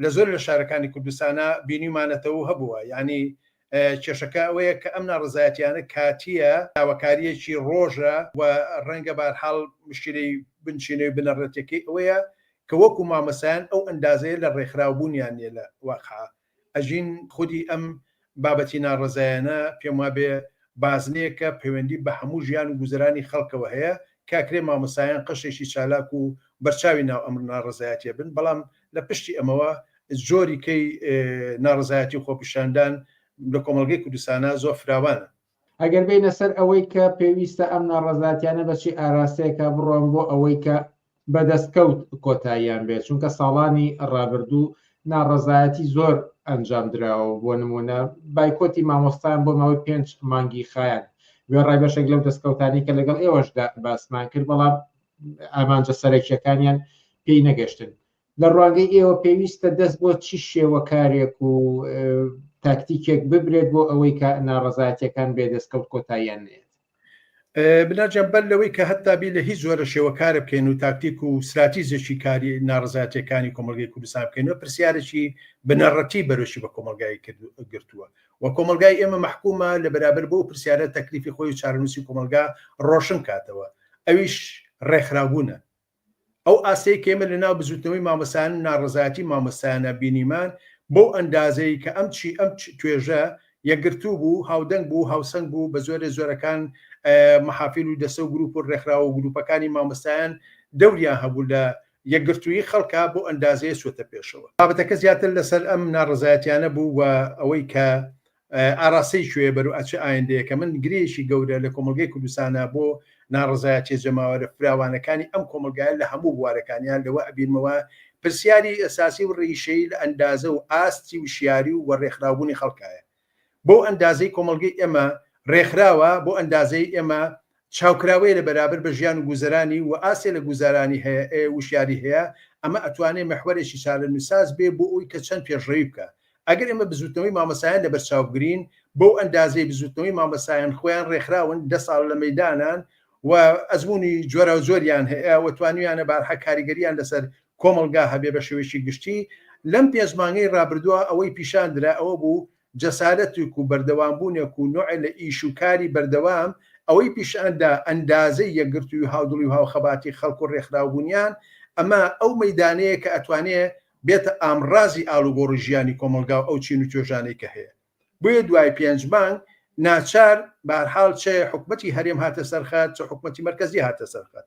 S6: لە زۆر لە شارەکانی کوردستانە بینیمانەتەوە هەبووە یعنی کێشەکە ئەوەیە کە ئەم ناڕزایەتیانە کاتیە داواکاریەکی ڕۆژە و ڕەنگە بارحاڵ مشکلەی بنچینەوەی بنەڕەتەکەی ئەوەیە کە وەکو مامەسایان ئەو ئەندازەیە لە ڕێکخراوبوونیان نیە لە واقعا ئەژین خودی ئەم بابەتی ناڕزایانە پێم وابێ بازنەیەکە پەیوەندی بە هەموو ژیان و گوزەرانی خەڵکەوە هەیە کاکرێ مامۆسایان قەشێکی چالاک و بەرچاوی ناو ئەم ناڕزایەتیە بن بەڵام لە پشتی ئەمەوە زۆریکەی ناڕزایەتی و خۆپیشاندان لە کۆمەڵگەی کوردستانە زۆر فراوانە
S2: ئەگەر بینە سەر ئەوەی کە پێویستە ئەم ناڕزایەتیانە بەچی ئاراستەیەکە بڕۆن بۆ ئەوەی کە بەدەستکەوت کۆتاییان بێت چونکە ساڵانی ڕابردوو ناڕزایەتی زۆر ئەنجام درراوە بۆ نمونە بایکۆتی مامۆستایان بۆ ماوەی 5 مانگی خایان وێڕای بەشێک لەو دەستکەوتانی کە لەگەڵ ئێوەشدا باسمان کرد بەڵام ئامانجە سەرەکیەکانیان پێی نەگەشتن لە ڕوانگەی ئێوە پێویستە دەست بۆ چی شێوە کارێک و تاکتیکێک ببرێت بۆ ئەوەی کە ناڕزایەتیەکان بێدەستکەوت کۆتاییان نێت
S6: بناجەم بەر لەوەی کە هەتابی لە هیچ زۆرە شێوەکارە بکەین و تاکتیک و استراتیزێکی کاری ناڕزایەتیەکانی کۆمەلگای کوردستان بکەینەوە پرسیارێکی بنەڕەتی بەرەشی بە کۆمەلگای گرتووە و کۆمەلگای ئێمە محکومە لە بەرابەر بۆ پرسیارە تەکلیفی خۆی و چارەنووسی کۆمەلگا ڕۆشن کاتەوە ئەویش ڕێکخراوبوونە ئەو ئاسەی کێمە لە ناو بزوتنەوەی مامۆسایان و ناڕزایەتی مامۆسایانە بینیمان بۆ ئەندازەی کە ئەم توێژە یەکگرتوو بوو هاودەنگ بوو هاوسەنگ بوو بە زۆرە زۆرەکان محافل و دەسە و گروپ و ڕێکخراوە و گروپەکانی مامۆسایان دەوریان هەبوو لە یەکگرتووی خەڵکا بۆ ئەندازەیە سوێتە پێشەوە بابەتەکە زیاتر لەسەر ئەم ناڕزایەتیانە بوو و ئەوەی کە ئاراستەی شوێ بەرو ئەچ ئایندەیەکە من گرێشی گەورە لە کۆمەلگەی کوردستانە بۆ ناڕزایەتی جەماوەرە فراوانەکانی ئەم کۆمەلگایە لە هەموو بوارەکانیان لەوە ئەبینمەوە پرسیاری ئەساسی و ڕیشەی لە ئەندازە و ئاستی و شیاری و ڕێکخراوبوونی خەڵکایە بۆ ئەندازەی کۆمەلگەی ئێمە ڕێکخراوە بۆ ئەندازەی ئێمە چاوکراوەیە لە بەرابەر بە ژیان و گوزەرانی و ئاسێ لە گوزارانی هەیە وشیاری هەیە ئەمە ئەتوانێت مەحوەرێکی چارەنووساز بێ بۆ ئەوی کە چەند پێشڕەوی بکە ئەگەر ئێمە بزوتنەوەی مامۆسایان لە بەرچاوگرین بۆ ئەندازەی بزوتنەوەی مامۆسایان خۆیان ڕێکخراون 10 ساڵ لە مەیدانان و ئەزمموی جۆرە و زۆریان هەیە و توانیانە بارحە کاریگەریان لەسەر کۆمەلگا هەبێ بە شێوەیەکی گشتی لەم پێزمانگەی ڕابردووە ئەوەی پیشاندرا ئەوە بوو جەسارەتێک و بەردەوامبوونێک و نوع لە ئیش و کاری بەردەوام ئەوەی پیشاندا ئەندازەی یەکگرتووی هاودڵی و هاوخەباتی خەڵک و ڕێکخراوبوونیان ئەمە ئەو مەیدانەیە کە ئەتوانێت بێتە ئامڕازی ئاڵوگۆڕی ژیانی کۆمەلگا و ئەو چین و توێژانەی کە هەیە بۆیە دوای 5 مانگ ناچار بارحاڵ چه حکومەتی هەرێم هاتە سەرخات چه حکومەتی مرکزی هاتە سەرخات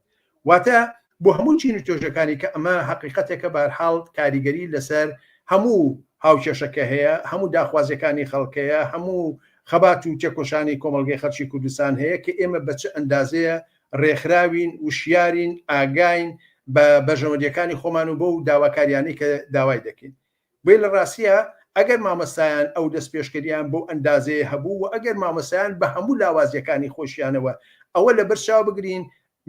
S6: واتە بۆ هەموو چین و توێژەکانی کە ئەمە حقیقەتێکە بارحاڵ کاریگەری لەسەر هەموو هاوکێشەکە هەیە، هەموو داخوازیەکانی خەڵکەیە، هەموو خەبات و تێکۆشانی کۆمەلگەی خەڵکی کوردستان هەیە کە ئێمە بە چه ئەندازەیە ڕێکخراوین وشیارین ئاگاین بە بەژەوەندیەکانی خۆمان و بۆ و داواکاریانی کە داوای دەکەین. بۆی لە ڕاستیە ئەگەر مامەسایان ئەو دەست پێشکەریان بۆ ئەندازەیە هەبوو و ئەگەر مامەسایان بە هەموو لاوازیەکانی خۆشیانەوە ئەوە لە بەرچاو بگرین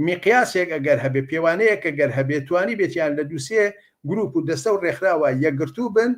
S6: میقیاسێک ئەگەر هەبێ پێوانەیەک ئەگەر هەبێ توانی بێتیان لە دووسێ گروپ و دەستە و ڕێکخراوە یەکگرتوو بن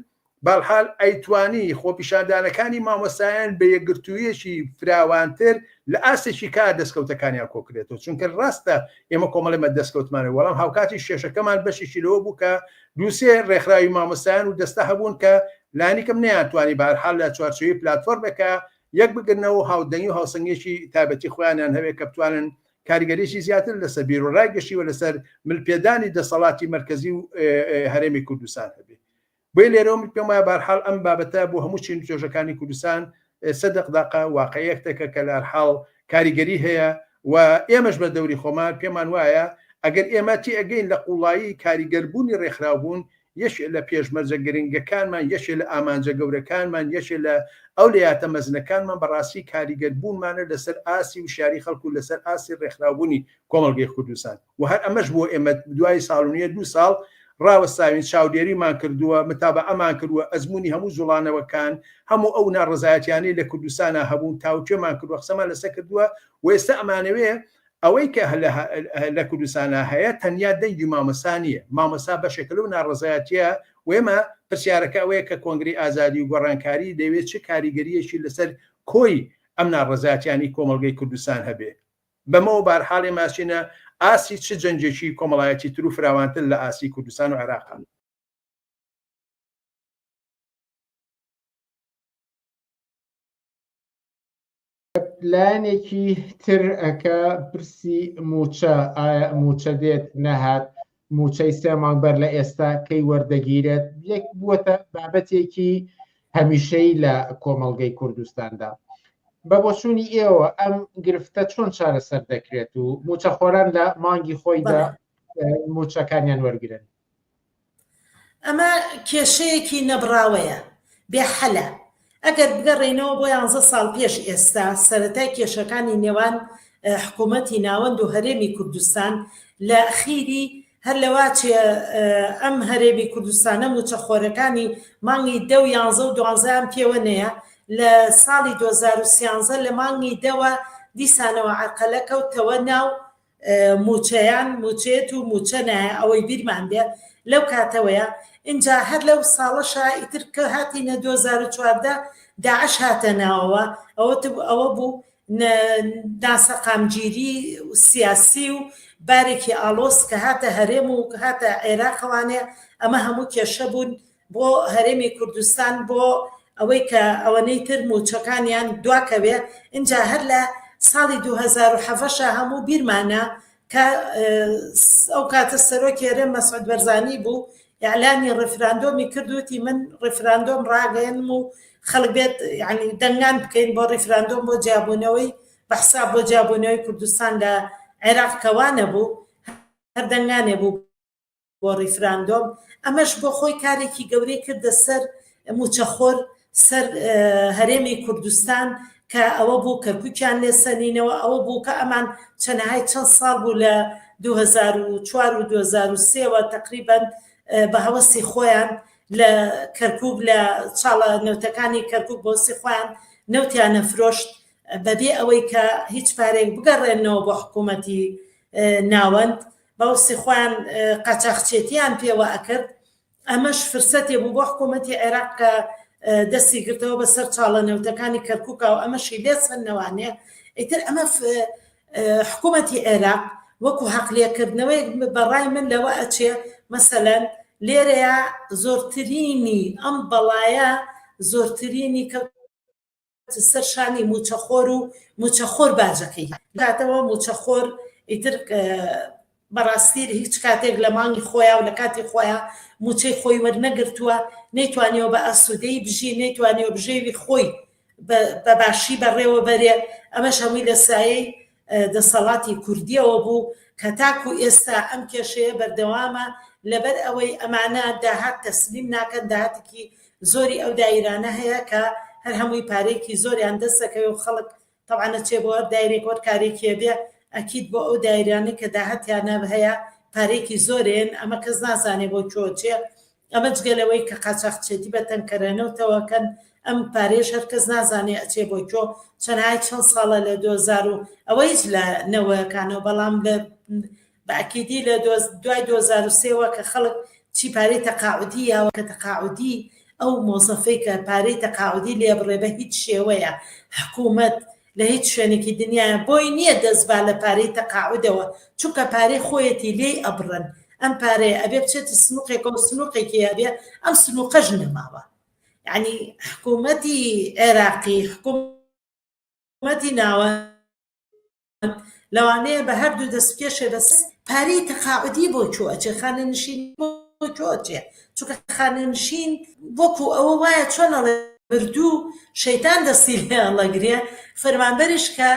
S6: باڵحال ئەیتوانی خۆپیشاندانەکانی مامۆسایان بە یەکگرتوویەکی فراوانتر لە ئاسێکی کار دەستکەوتەکانیان کۆکرێتەوە چونکە ڕاستە ئێمە کۆمەڵێمە دەستکەوتمانە وەڵام هاوکاتی شێشەکەمان بەشێکی لەوە بوو کە دووسێ ڕێکخراوی مامۆسایان و دەستە هەبوون کە لانیکەم نەیانتوانی بەهەرحاڵ لە چوارچێوەی پلاتفۆرمێکە یەک بگرنەوە هاودەنگی و هاوسەنگێکی تایبەتی خۆیانیان هەوێت کە بتوانن کاریگەریشی زیاتر لەسەر بیرۆڕای گەشتی و لەسەر ملپێدانی دەسەڵاتی مرکزی و هەرێمی کوردستان هەبێت. بۆی لێرەوە پێم وایە بەهەرحاڵ ئەم بابەتە بۆ هەموو چین توێژەکانی کوردستان سەدەقداقە واقعیەکتێکە کە لە هەرحاڵ کاریگەری هەیە و ئێمەش بە دەوری خۆمان پێمان وایە ئەگەر ئێمە تی ئەگەین لە قوڵایی کاریگەربوونی ڕێکخراوبوون یەشێ لە پێشمەرجە گرنگەکانمان یەشێ لە ئامانجە گەورەکانمان یەشێ لە ئەو لەیاتە مەزنەکانمان بەڕاستی کاریگەربوونمانە لەسەر ئاسی و شاری خەڵکو لەسەر ئاسی ڕێکخراوبوونی کۆمەڵگەی کوردستان و هەر ئەمەش بۆ ئێمە دوای ساڵونیە 2 ساڵ ڕاوەستاوین چاودێریمان کردووە متابە ئەمان کردووە ئەزمموی هەموو زوڵانەوەکان هەموو ئەو ناڕزایەتیانی لە کوردستانە هەبوون تاوچێمان کردووە قسەمان لەسەر کردووە و ئێستا ئەمانەوێ ئەوەی کە لە کوردستانە هەیە تەنیا دەنگی مامەسانیە مامەسا بەشێکە لەو ناڕزایەتیە و ئێمە پرسیارەکە ئەوەیە کە کۆنگری ئازادی و گۆڕانکاری دەوێت چه کاریگەریەکی لەسەر کۆی ئەم ناڕزایەتیانی کۆمەڵگەی کوردستان هەبێ بەمەوە بارحاڵی ماشینە ئاسی چه جەنجێکی کۆمەڵایەتی تر و فراوانتر لە ئاسی کوردستان و عێراقان.
S2: لایەنێکی تر ئەکە پرسی موچە ئایا موچە دێت نەهات موچەی 3 مانگ بەر لە ئێستا کەی وەردەگیرێت یەک بووەتە بابەتێکی هەمیشەی لە کۆمەڵگەی کوردستاندا. بە بۆچوونی ئێوە ئەم گرفتە چۆن چارەسەر دەکرێت و موچەخۆران لە مانگی خۆیدا موچەکانیان وەرگرن؟
S7: ئەمە کێشەیەکی نەبراوەیە بێحەلە. ئەگەر بگەڕێنەوە بۆ 11 ساڵ پێش ئێستا سەرەتای کێشەکانی نێوان حکوومەتی ناوەند و هەرێمی کوردستان لە ئەخیری هەر لەواچێ ئەم هەرێمی کوردستانە موچەخۆرەکانی مانگی 10 و 11 و 12 پێوە نەیە لە ساڵی 2013 لە مانگی دەوە دیسانەوە عەرقەلە کەوتەوە ناو موچەیان موچێت و موچە نایە ئەوەی بیرمان بێ لەو کاتەوەیە اینجا هەر لەو ساڵەشە ئیتر کە هاتینە 2014 داعش هاتە ناوەوە ئەوە بوو ناسەقامگیری سیاسی و بارێکی ئالۆس کە هاتە هەرێم و هاتە عێراقەوانێ ئەمە هەموو کێشە بوون بۆ هەرێمی کوردستان بۆ ئەوەی کە ئەوەنەی تر موچەکانیان دواکەوێ اینجا هەر لە ساڵی 2007 هەموو بیرمانە کە ئەو کاتە سەرۆکی هەرێم مەسعود بەرزانی بوو ئیعلانی ڕێفراندۆمی کردوتی من ڕێفراندۆم ڕاگەێنم و خەڵک بێت یعنی دەنگان بکەین بۆ ڕێفراندۆم بۆ جیابوونەوەی بەحسا بۆ جیابوونەوەی کوردستان لە عێراق کەوانە بوو هەر دەنگانێ بوو بۆ ڕێفراندۆم ئەمەش بۆ خۆی کارێکی گەورەی کردە سەر موچەخۆر سەر هەرێمی کوردستان کە ئەوە بوو کەرکووکیان لێسەنینەوە ئەوە بوو کە ئەمان چەنەهای چەند ساڵ بوو لە 2004 و 2023ەوە تقریباً بە هەوەسی خۆیان لە کەرکووک لە چاڵە نەوتەکانی کەرکووک بۆ سی خۆیان نەوتیانە فرۆشت بەبێ ئەوەی کە هیچ پارێک بگەڕێنەوە بۆ حکوومەتی ناوەند بەوسی خۆیان قاچاقچێتیان پێوە ئەکرد ئەمەش فرسەتێ بوو بۆ حکوومەتی عێراق کە دەستی گرتەوە بەسەر چاڵە نەوتەکانی کەرکووکە و ئەمەشی لێسەنەوانێ ئیتر ئەمە حکوومەتی عێراق وەکو حەقلێکردنەوەی بەڕای من لەوە ئەچێ مەسەلەن لێرەیە زۆرترینی ئەم بەڵایە زۆرترینی کە سەر شانی موچەخۆر و موچەخۆر باجەکەی کاتەوە موچەخۆر ئیتر بەڕاستی هیچ کاتێک لە مانگی خۆیان و لە کاتی خۆیان موچەی خۆی وەرنەگرتووە نەیتوانیەوە بە ئاسوودەی بژی نەیتوانیەوە بژێوی خۆی بە باشی بەڕێوە بەرێ ئەمەش هەمووی لە سایەی دەسەڵاتی کوردیەوە بوو کە تاکو ئێستا ئەم کێشەیە بەردەوامە لەبەر ئەوەی ئەمانە داهات تەسلیم ناکەن داهاتێکی زۆری ئەو دایرانە هەیە کە هەر هەمووی پارێکی زۆریان دەستەکەوێ و خەڵک طبعاە چێ بۆ هەر دایرێک وەر کارێکیە بێ ئەکیید بۆ ئەو دایرانە کە داهەتیانە هەیە پارێکی زۆرێن ئەمە کەس نازانێ بۆ چۆچێ ئەمە جگەلەوەی کە قاچاقچێتی بەتەنکەرەنەوتەوە ئەم پارێش هەر کەس نازانێ ئەچێ بۆ چۆ چەند ساڵە لە 2000 ئەوە هیچ لە نەوەکانەوە بەڵام لە بەئەکیدی لە دوای 2003ەوە کە خەڵک چی پارەی تەقاعودی یاوە کە تەقاعودی ئەو مۆزەفەی کە پارەی تەقاعودی لێ بڕێ بە هیچ شێوەیە حکوومەت لە هیچ شوێنێکی دنیاە بۆی نییە دەستبا لە پارەی تەقاعودەوە چونکە پارەی خۆیەتی لێی ئەبڕن ئەم پارەیە ئەبێ بچێتە سنووقێکە و سنووقێکی هەبێ ئەم سنووقەژ نەماوە یعنی حکوومەتی عێراقی حکوومەتی ناوە لەوانەیە بە هەردوو دەستپێشێ بەس پارەی تەقاعودی بۆ چۆچێ خانەنشین بۆ چۆچێ چونکە خانەنشین وەکو ئەوە وایە چۆنەڵێ بردوو شەیتان دەستی لێ ئەڵەگرێ فەرمانبەریش کە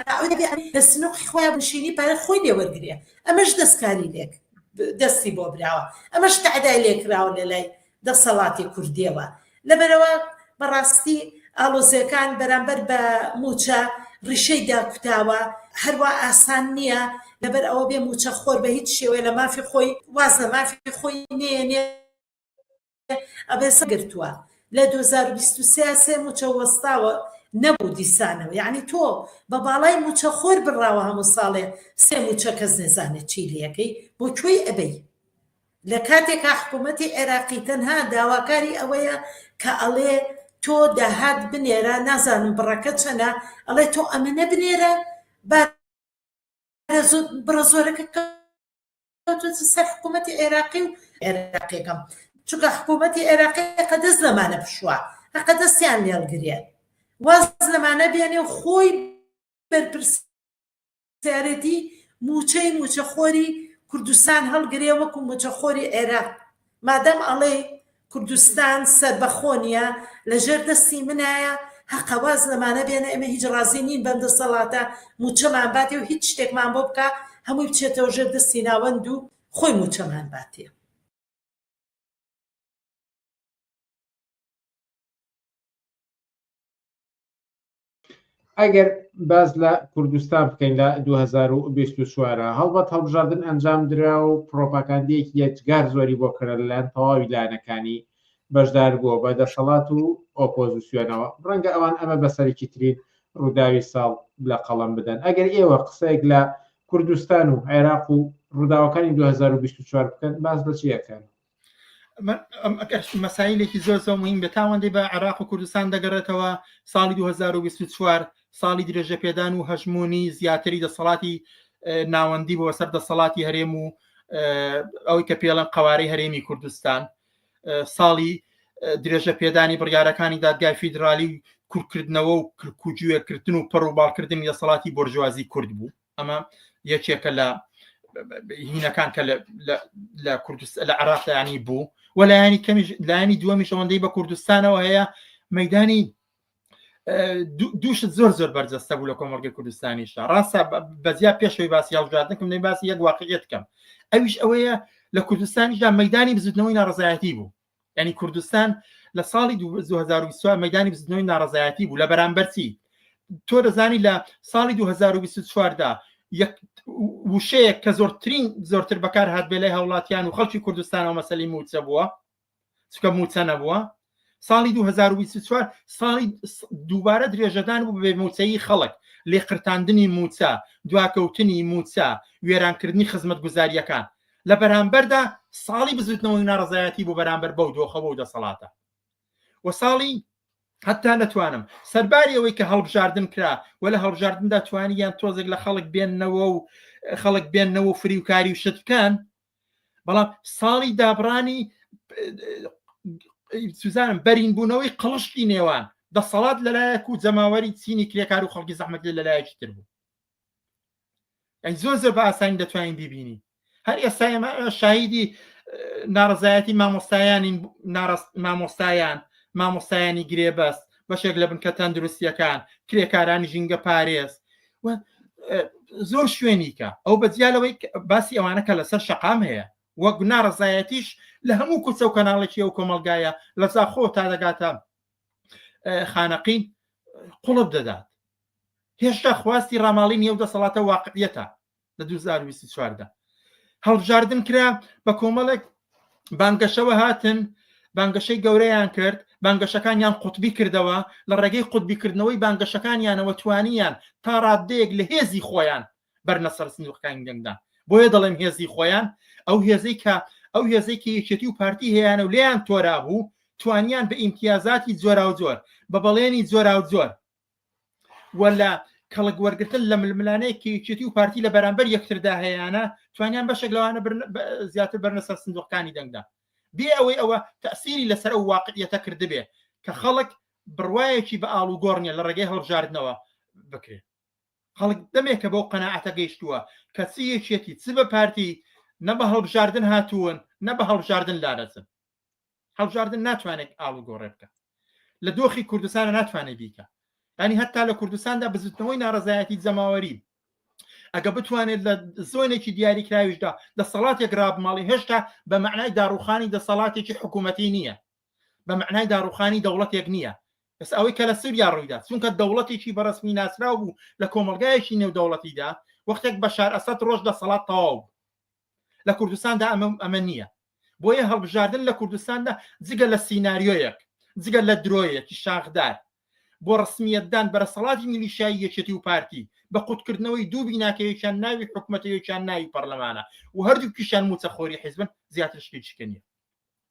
S7: لە سنووقی خۆیان بنشینی پارە خۆی لێ وەرگرێ ئەمەش دەستکاری لێک دەستی بۆ براوە ئەمەش تەعدای لێکراوە لە لای دەسەڵاتی کوردیەوە لەبەرەوە بەڕاستی ئاڵۆزیەکان بەرامبەر بە موچە ڕیشەی داکوتاوە هەروە ئاسان نییە لەبەر ئەوە بێ موچە خۆر بە هیچ شێوەیە لە مافی خۆی واز لە مافی خۆی نێنێ ئەبێ سەگرتووە لە 2023 موچە وەستاوە نەبوو دیسانەوە یعنی تۆ بە باڵای موچە خۆر بڕاوە هەموو ساڵێ سێ موچە کەس نێزانێت چی لەکەی بۆ کوێی ئەبەی لە کاتێکا حکوومەتی عێراقی تەنها داواکاری ئەوەیە کە ئەڵێ تۆ داهات بنێرە نازانم بڕەکە چەنە ئەڵێ تۆ ئەمەنە بنێرە بڕە زۆرەکە سەر حکوومەتی عێراقی و عێراقیەکەم چونکە حکوومەتی عێراقی قە دەست لەمانە بشووە هەقە دەستیان لێڵگرێت واز لەمانە بێنێ و خۆی بەرپرسیارەتی موچەخۆری کوردستان هەڵگرێ وەکو موچەخۆری عێراق مادەم ئەڵێ کوردستان سەربەخۆنیە لەژێر دەستی منایە هەقە واز لەمانە بێنە ئێمە هیچ ڕازی نین بەم دەسەڵاتە موچەمان باتێ و هیچ شتێکمان بۆ بکە هەمووی بچێتەوە ژێر دەستی ناوەند و خۆی موچەمان باتێ
S2: ئەگەر باز لە کوردستان بکەین لە 2024 هەڵبەت هەڵبژاردن ئەنجام درا و پرۆپاگاندەیەکی یەکجار زۆری بۆ کرد لەلایەن تەواوی لایەنەکانی بەشدار بووە بە دەسەڵات و ئۆپۆزیسیۆنەوە ڕەنگە ئەوان ئەمە بەسەرێکی ترین ڕووداوی ساڵ لە قەڵەم بدەن ئەگەر ئێوە قسەیەک لە کوردستان و عێراق و ڕووداوەکانی 2024 بکەن باز بە چیەکەن
S8: مەسایلێکی زۆر زۆر مهم بێت تاوەندەی بە عێراق و کوردستان دەگەڕێتەوە ساڵی 2024 ساڵی درێژە پێدان و هەژمونی زیاتری دەسەڵاتی ناوەندی بۆ سەر دەسەڵاتی هەرێم و ئەوەی کە پێڵەن قەوارەی هەرێمی کوردستان ساڵی درێژە پێدانی بڕیارەکانی دادگای فیدرالی کورتکردنەوە و کوجوێکردن و پەڕ و باڵکردنی دەسەڵاتی بۆرژوازی کورد بوو ئەمە یەکێکە لە هینەکان کە لە عێراق ینی بوو و لایانی دووەمی شەوەندەی بە کوردستانەوە هەیە مەیدانی دووشت زۆر زۆر بەرجەستە بوو لە کۆمەڵگەی کوردستانیشە ڕاستە بەزیا پێشەوەی باسی هەڵبژاردنکەم نەی باسی یەک واقعیەتکەم ئەویش ئەوەیە لە کوردستانیشدا مەیدانی بزوتنەوەی ناڕزایەتی بوو ینی کوردستان لە ساڵی 2024 مەیدانی بزوتنەوەی ناڕزایەتی بوو لە بەرامبەرچی تۆ دەزانی لە ساڵی 2024دا وشەیەک کە زۆرتر بەکار هات بێ لای هەوڵاتیان و خەڵکی کوردستانەوە مەسەلەی موچە بووە چکە موچە نەبووە ساڵی 2024 ساڵی دووبارە درێژەدان بوو بێ موچەیی خەڵک لێقرتاندنی موچە دواکەوتنی موچە وێرانکردنی خزمەت گوزاریەکان لە بەرامبەردا ساڵی بزوتنەوەی ناڕزایەتی بوو بەرامبەر بەو دۆخەوە و دەسەڵاتە و ساڵی حتا نەتوانم سەرباری ئەوەی کە هەڵبژاردن کرا و لە هەڵبژاردندا توانیان تۆزێک لە خەڵک بێننەوە و فریوکاری و شتکان بەڵام ساڵی دابڕانی سوزانم بەرین بوونەوەی قڵشتی نێوان دەسەڵات لەلایەک و جەماوەری چینی کرێکار و خەڵکی زەحمەت لەلایەکی تر بوو زۆر زۆر بە ئاسانی دەتوانین ببینی هەر ئێستا ئێمە شاهیدی ناڕزایەتی مامۆستایانی گرێبەست بەشێک لە بنکە تەندروستیەکان کرێکارانی ژینگە پارێز زۆر شوێنی کە ئەو بەجیالەوەی باسی ئەوانەکە لەسەر شەقام هەیە وەک ناڕزایەتیش لە هەموو کوچە و کەناڵێکی ئەو کۆمەلگایە لە زاخۆ تا دەگاتە خانەقین قوڵب دەدات. هێشتا خواستی ڕاماڵی نیە و دەسەڵاتە واقعیەتە لە 2024دا هەڵبژاردن کرا بە کۆمەڵێک بانگەشەوە هاتن بانگەشەی گەورەیان کرد بانگەشەکانیان قوتبی کردەوە لە ڕێگەی قوتبیکردنەوەی بانگەشەکانیانەوە توانیان تا ڕادەیەک لە هێزی خۆیان بەرنەسەر سندوقەکانی دەنگدا بۆیە دەڵێم هێزی خۆیان ئەو هێزەی کە یەکێتی و پارتی هەیەیانە و لێیان تۆرا بوو توانیان بە ئیمتیازاتی جۆرا و جۆر بە بەڵێنی جۆرا و جۆر وەلا کەڵک وەرگتن لە ململانەیەکی یەکێتی و پارتی لە بەرامبەر یەکتردا هەیەیانە توانیان بەشێک لەوانە زیاتر بەرنەسەر سندوقەکانی دەنگدا بێ ئەوەی ئەوە تەسیری لەسەر ئەو واقعیەتە کردبێ کە خەڵک بڕوایەکی بە ئاڵ و گۆڕنیە لە ڕێگەی هەڵبژاردنەوە بکرێت خەڵک دەمێکە بەو قەناعەتە گەیشتووە کە چ یەکێتی چ بە پارتی نە بە هەڵبژاردن هاتوون نە بە هەڵبژاردن لارەچن هەڵبژاردن ناتوانێت ئاڵ و گۆڕێ بکە لە دۆخی کوردستانە ناتوانێت بیکە ینی هەتا لە کوردستاندا بزوتنەوەی ناڕزایەتی جەماوەری ئەگە بتوانێت لە زۆنێکی دیاریکراویشدا دەسەڵاتێک ڕابماڵی هێشتا بە معنای داڕوخانی دەسەڵاتێکی حکوومەتی نییە بە معنای داڕوخانی دەوڵەتێک نییە بەس ئەوەی کە لە سووریا ڕوویدا چونکە دەوڵەتێکی بەڕسمی ناسراو بوو لە کۆمەلگایەکی نێودەوڵەتیدا وەختێک بەشار ئەسەد ڕۆژ دەسەڵات تەواو لە کوردستاندا ئەمە نییە بۆیە هەڵبژاردن لە کوردستاندا جگە لە سیناریۆیەک جگە لە درۆیەکی شاخدار بۆ ڕسمیەتدان بەرەسەڵاتی میلیشایی یەکێتی و پارتی بە قوتکردنەوەی دوو بیناکەیەکیان ناوی حکوومەتەیەکیان ناوی پەرلەمانە و هەردووکیشان موچەخۆری حیزبن زیاتر شتێکی نییە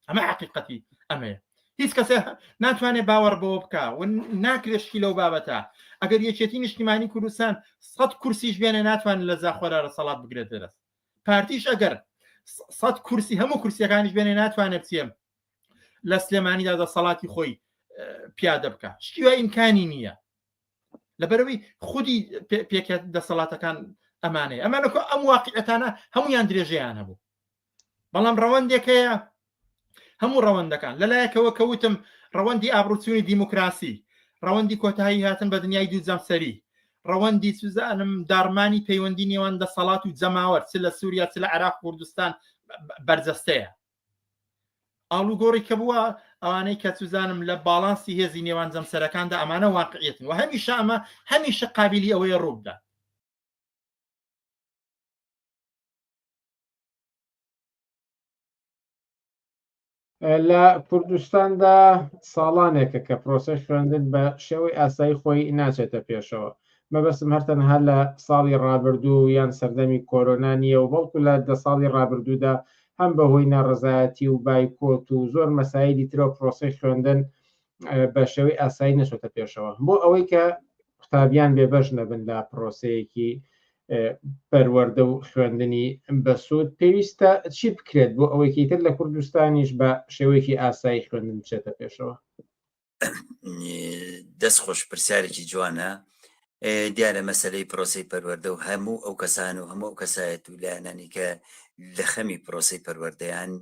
S8: ئەمە حقیقەتی ئەمەیە هیچ کەسێ ناتوانێت باوەڕ بەوە بکە و ناکرێشکی لەو بابەتە ئەگەر یەکێتی نیشتیمانی کوردستان 100 کورسیش بێنێ ناتوانێت لە زاخۆرا ڕەسەڵات بگرێت دەرەست پارتیش ئەگەر 100 کورسی هەموو کورسیەکانیش بێنێ ناتوانێت بچێم لە سلێمانیدا دەسەڵاتی خۆی پیادە بکە شتیوە ئیمکانی نییە لەبەرەوەی خودی پێکێت دەسەڵاتەکان ئەمانەیە ئەمانەکە ئەم واقعەتانە هەمویان درێژەیان هەبوو بەڵام ڕەوەندێکەیە هەموو ڕەوەندەکان لەلایەکەوە کەوتم ڕەوەندی ئابروچوونی دیموکراسی ڕەوەندی کۆتایی هاتن بە دنیای دوو جەمسەری ڕەوەندی سوزانم دارمانی پەیوەندی نێوان دەسەڵات و جەماوەر چ لە سووریا چ لە عێراق کوردستان بەرجەستەیە ئاڵوگۆڕی کە بووە ئەوانەی کە سوزانم لە باڵانسی هێزی نێوان جەمسەرەکاندا ئەمانە واقعیەتن و هەمیشە ئەمە هەمیشە قابلی ئەوەیە ڕووبدا
S2: لە کوردستاندا ساڵانێکە کە پرۆسەس خوێندن بە شێوەی ئاسایی خۆی ناچێتە پێشەوە مەبەستم هەرتەنها لە ساڵی ڕابردوو یان سەردەمی کۆرۆنا نیە و بەڵکو لە 10 ساڵی ڕابردوودا هەم بەهۆی ناڕزایەتی و بایکۆت و زۆر مەسایلی ترەوە پرۆسەی خوێندن بە شێوەی ئاسایی نەچۆتە پێشەوە بۆ ئەوەی کە قوتابیان بێبەش نەبن لە پرۆسەیەکی پەروەردە و خوێندنی بەسوود پێویستە چی بکرێت بۆ ئەوەیکی تر لە کوردستانیش بە شێوەیەکی ئاسایی خوێندن بچێتە پێشەوە
S9: دەست خۆش پرسیارێکی جوانە دیارە مەسلەی پرۆسی پەروەردە و هەموو ئەو کەسان و هەموو کەسایەت و لایەنانی کە لە خەمی پرۆسی پەروەردەیان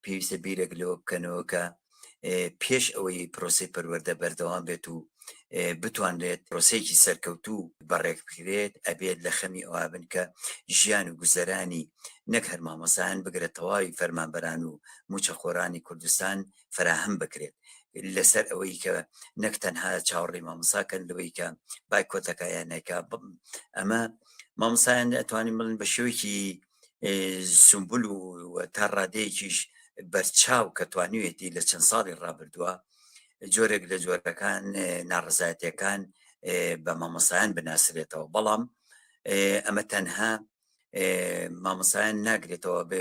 S9: پێویستە بیرێک لەوە بکەنەوە کە پێش ئەوەی پرۆسی پەروەردە بەردەوام بێت و بتوانرێت پرۆسێکی سەرکەوتوو بەڕێک بکرێت ئەبێت لە خەمی ئەوە بن کە ژیان و گوزەرانی نەک هەر مامۆسایان بگرێت تەواوی فەرمانبەران و موچەخۆرانی کوردستان فراهم بکرێت لەسەر ئەوەی کە نەک تەنها چاوەڕێی مامۆساکەن لەوەی کە بایکۆتەکەیانەکە ئەمە مامۆسایان ئەتوانین بڵین بە شێوەیەکی سمبول و تا ڕادەیەکیش بەرچاو کە توانوێتی لە چەند ساڵی ڕابردووە جۆرێک لە جۆرەکان ناڕزایەتیەکان بە مامۆسایان بناسرێتەوە بەڵام ئەمە تەنها مامۆسایان ناگرێتەوە بێ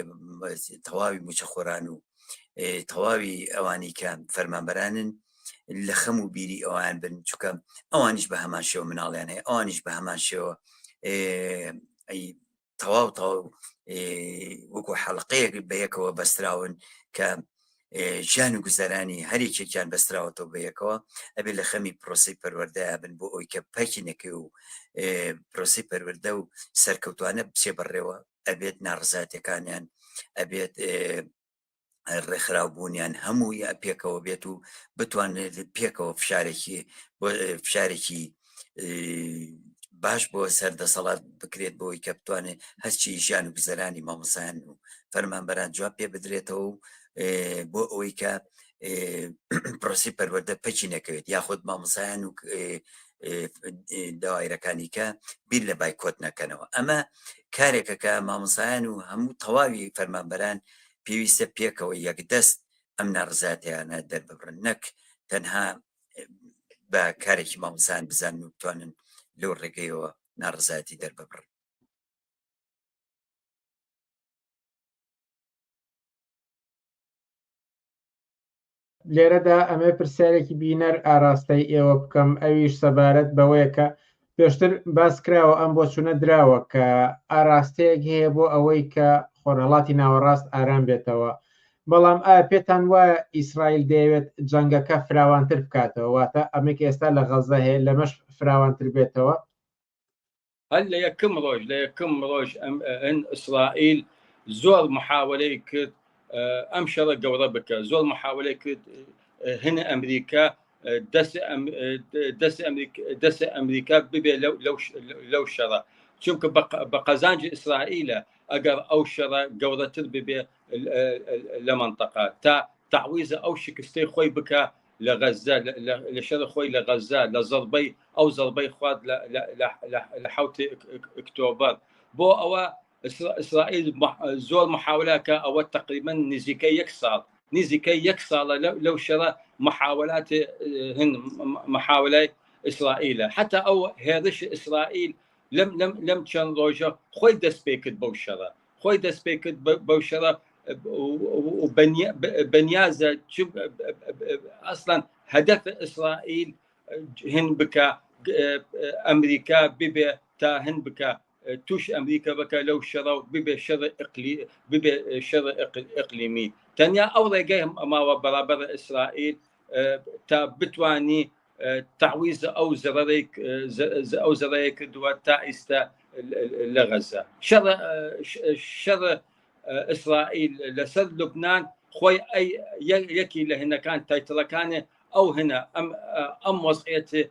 S9: تەواوی موچەخۆران و تەواوی ئەوانی کە فەرمانبەرانن لە خەم و بیری ئەوان بن چونکە ئەوانیش بە هەمان شێوە مناڵیان هەیە ئەوانیش بە هەمان شێوە تەواو وەکو حەڵقەیەک بەیەکەوە بەستراون کە ژیان و گوزەرانی هەرێکێکیان بەستراوەتەوە بەیەکەوە ئەبێ لە خەمی پرۆسی پەروەردەیە بن بۆ ئەوی کە پاکی نەکەی و پرۆسی پەروەردە و سەرکەوتوانە بچێ بەڕێوە ئەبێت ناڕزایەتیەکانیان ئەبێت ڕێکخراوبوونیان هەمووی پێکەوە بێت و بتوانێت پێکەوە فشارێکی باش بۆ سەردەسەڵات بکرێت بۆی کە بتوانێت هەرچی ژیان و گوزەرانی مامۆسایان و فەرمانبەران جواب پێ بدرێتەوە و بۆ ئەوەی کە پرۆسی پەروەردە پەچی نەکەوێت یاخود مامۆسایان و داوایرەکانی کە بیر لە بایکۆت نەکەنەوە. ئەمە کارێکە کە مامۆسایان و هەموو تەواوی فەرمانبەران پێویستە پێکەوە یەکدەست ئەم ناڕزاتیانە دەرببڕن، نەک تەنها بە کارێکی مامۆسایان بزانن و بتوانن لەو ڕێگەیەوە ناڕزاتی دەرببڕن.
S2: لێرەدا ئەمە پرسیارێکی بینەر ئاراستەی ئێوە بکەم، ئەویش سەبارەت بەوەیە کە پێشتر باس کراوە ئەم بۆ چوونە دراوە کە ئاراستەیەک هەیە بۆ ئەوەی کە خۆرهەڵاتی ناوەڕاست ئارام بێتەوە، بەڵام ئایا پێتان وایە ئیسرائیل دەیەوێت جەنگەکە فراوانتر بکاتەوە، واتە ئەمەی کە ئێستا لە غەزە هەیە لەمەش فراوانتر بێتەوە؟
S10: هەل لە یەکەم ڕۆژ ئەن ئیسرائیل زۆر محاولەی کرد ئەم شەڕە گەورە بکە، زۆر محاولەی کرد هەنە ئەمریکا دەستی ئەمریکا ببێ لەو شەڕە، چونکە بە قەزانجی ئیسرائیلە ئەگەر ئەو شەڕە گەورەتر ببێ لە منطقە تا تعویزە ئەو شکستەی خۆی بکە لە غەزە، لە شەڕ خۆی لە غەزە، لە زەربەی ئەو زەربەی خوارد لە 7 ئۆکتۆبەر. بۆ ئەوە ئیسرائیل زۆر محاولەکە ئەوە تقریبا نزیکەی یەک ساڵە لەو شەڕە محاولاتی محاولای ئیسرائیلە، حتا ئەو هێرش ئیسرائیل لەم چەند ڕۆژە خۆی دەست پێ کرد بەو شەڕە بەنیازە ئەسڵەن هەدەف ئیسرائیل هەن بکە ئەمریکا ببێ تا هەن بکە توش ئەمریکا بکە لەو شەڕە و ببێ شەڕ ئیقلیمی. تەنیا ئەو ڕێگەی ئەماوە بەرابەر ئیسرائیل تا بتوانی تعویزە ئەو زەڕەیە کردووە تا ئێستا لە غەزە. شەڕ ئیسرائیل لەسەر لوبنان خۆی یەکی لە هێنەکان تایتڵەکانێ ئەو هەنە ئەم وەزعیەتێ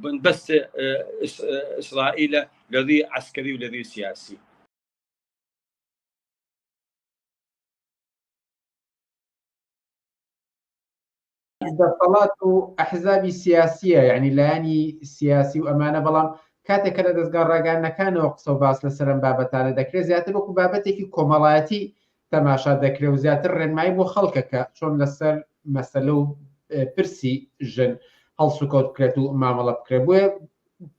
S10: بنبەست ئیسرائیلە لە ڕووی عەسکەری و لە ڕووی سیاسی.
S2: دەسەڵات و ئەحزابی سیاسیە، یعنی لایانی سیاسی و ئەمانە، بەڵام کاتێکە لە دەستگا ڕێگانەکانەوە قسە و باس لەسەر ئەم بابەتانە دەکرێت زیاتر وەکو بابەتێکی کۆمەڵایەتی تەماشا دەکرێت و زیاتر ڕێنمایی بۆ خەڵکەکە چۆن لەسەر مەسەلە و پرسی ژن هەڵس و کەوت بکرێت و مامەڵە بکرێت. بۆیە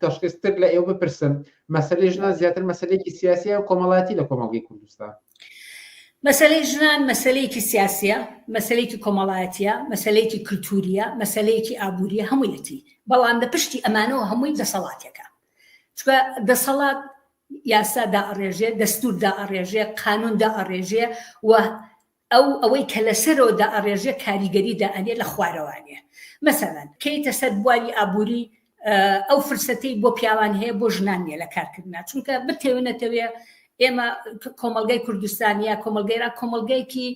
S2: تەشخیصتر لە ئێوە بپرسم مەسەلەی ژنان زیاتر مەسەلەیەکی سیاسیە و کۆمەڵایەتی لە کۆمەڵگەی کوردستان؟
S11: مەسەلەی ژنان مەسەلەیەکی سیاسیە، مەسەلەیەکی کۆمەڵایەتیە، مەسەلەیەکی کلتوریە، مەسەلەیەکی ئابووریە، هەموویەتی، بەڵام لە پشتی ئەمانەوە هەمووی دەسەڵاتێکە، چونکە دەسەڵات یاسا دائەڕێژێ، دەستور دائەڕێژێ، قانون دائەڕێژێ و ئەوەی کە لەسەرەوە دائەڕێژێ کاریگەری دائەنێ لە خوارەوانێ. مەسەڵەن کەیتە سەر بواری ئابووری ئەو فرسەتەی بۆ پیاوان هەیە بۆ ژنان نیە لە کارکردنا، چونکە بتێونەتەوێ ئێمە کۆمەلگای کوردستانیا کۆمەلگایکی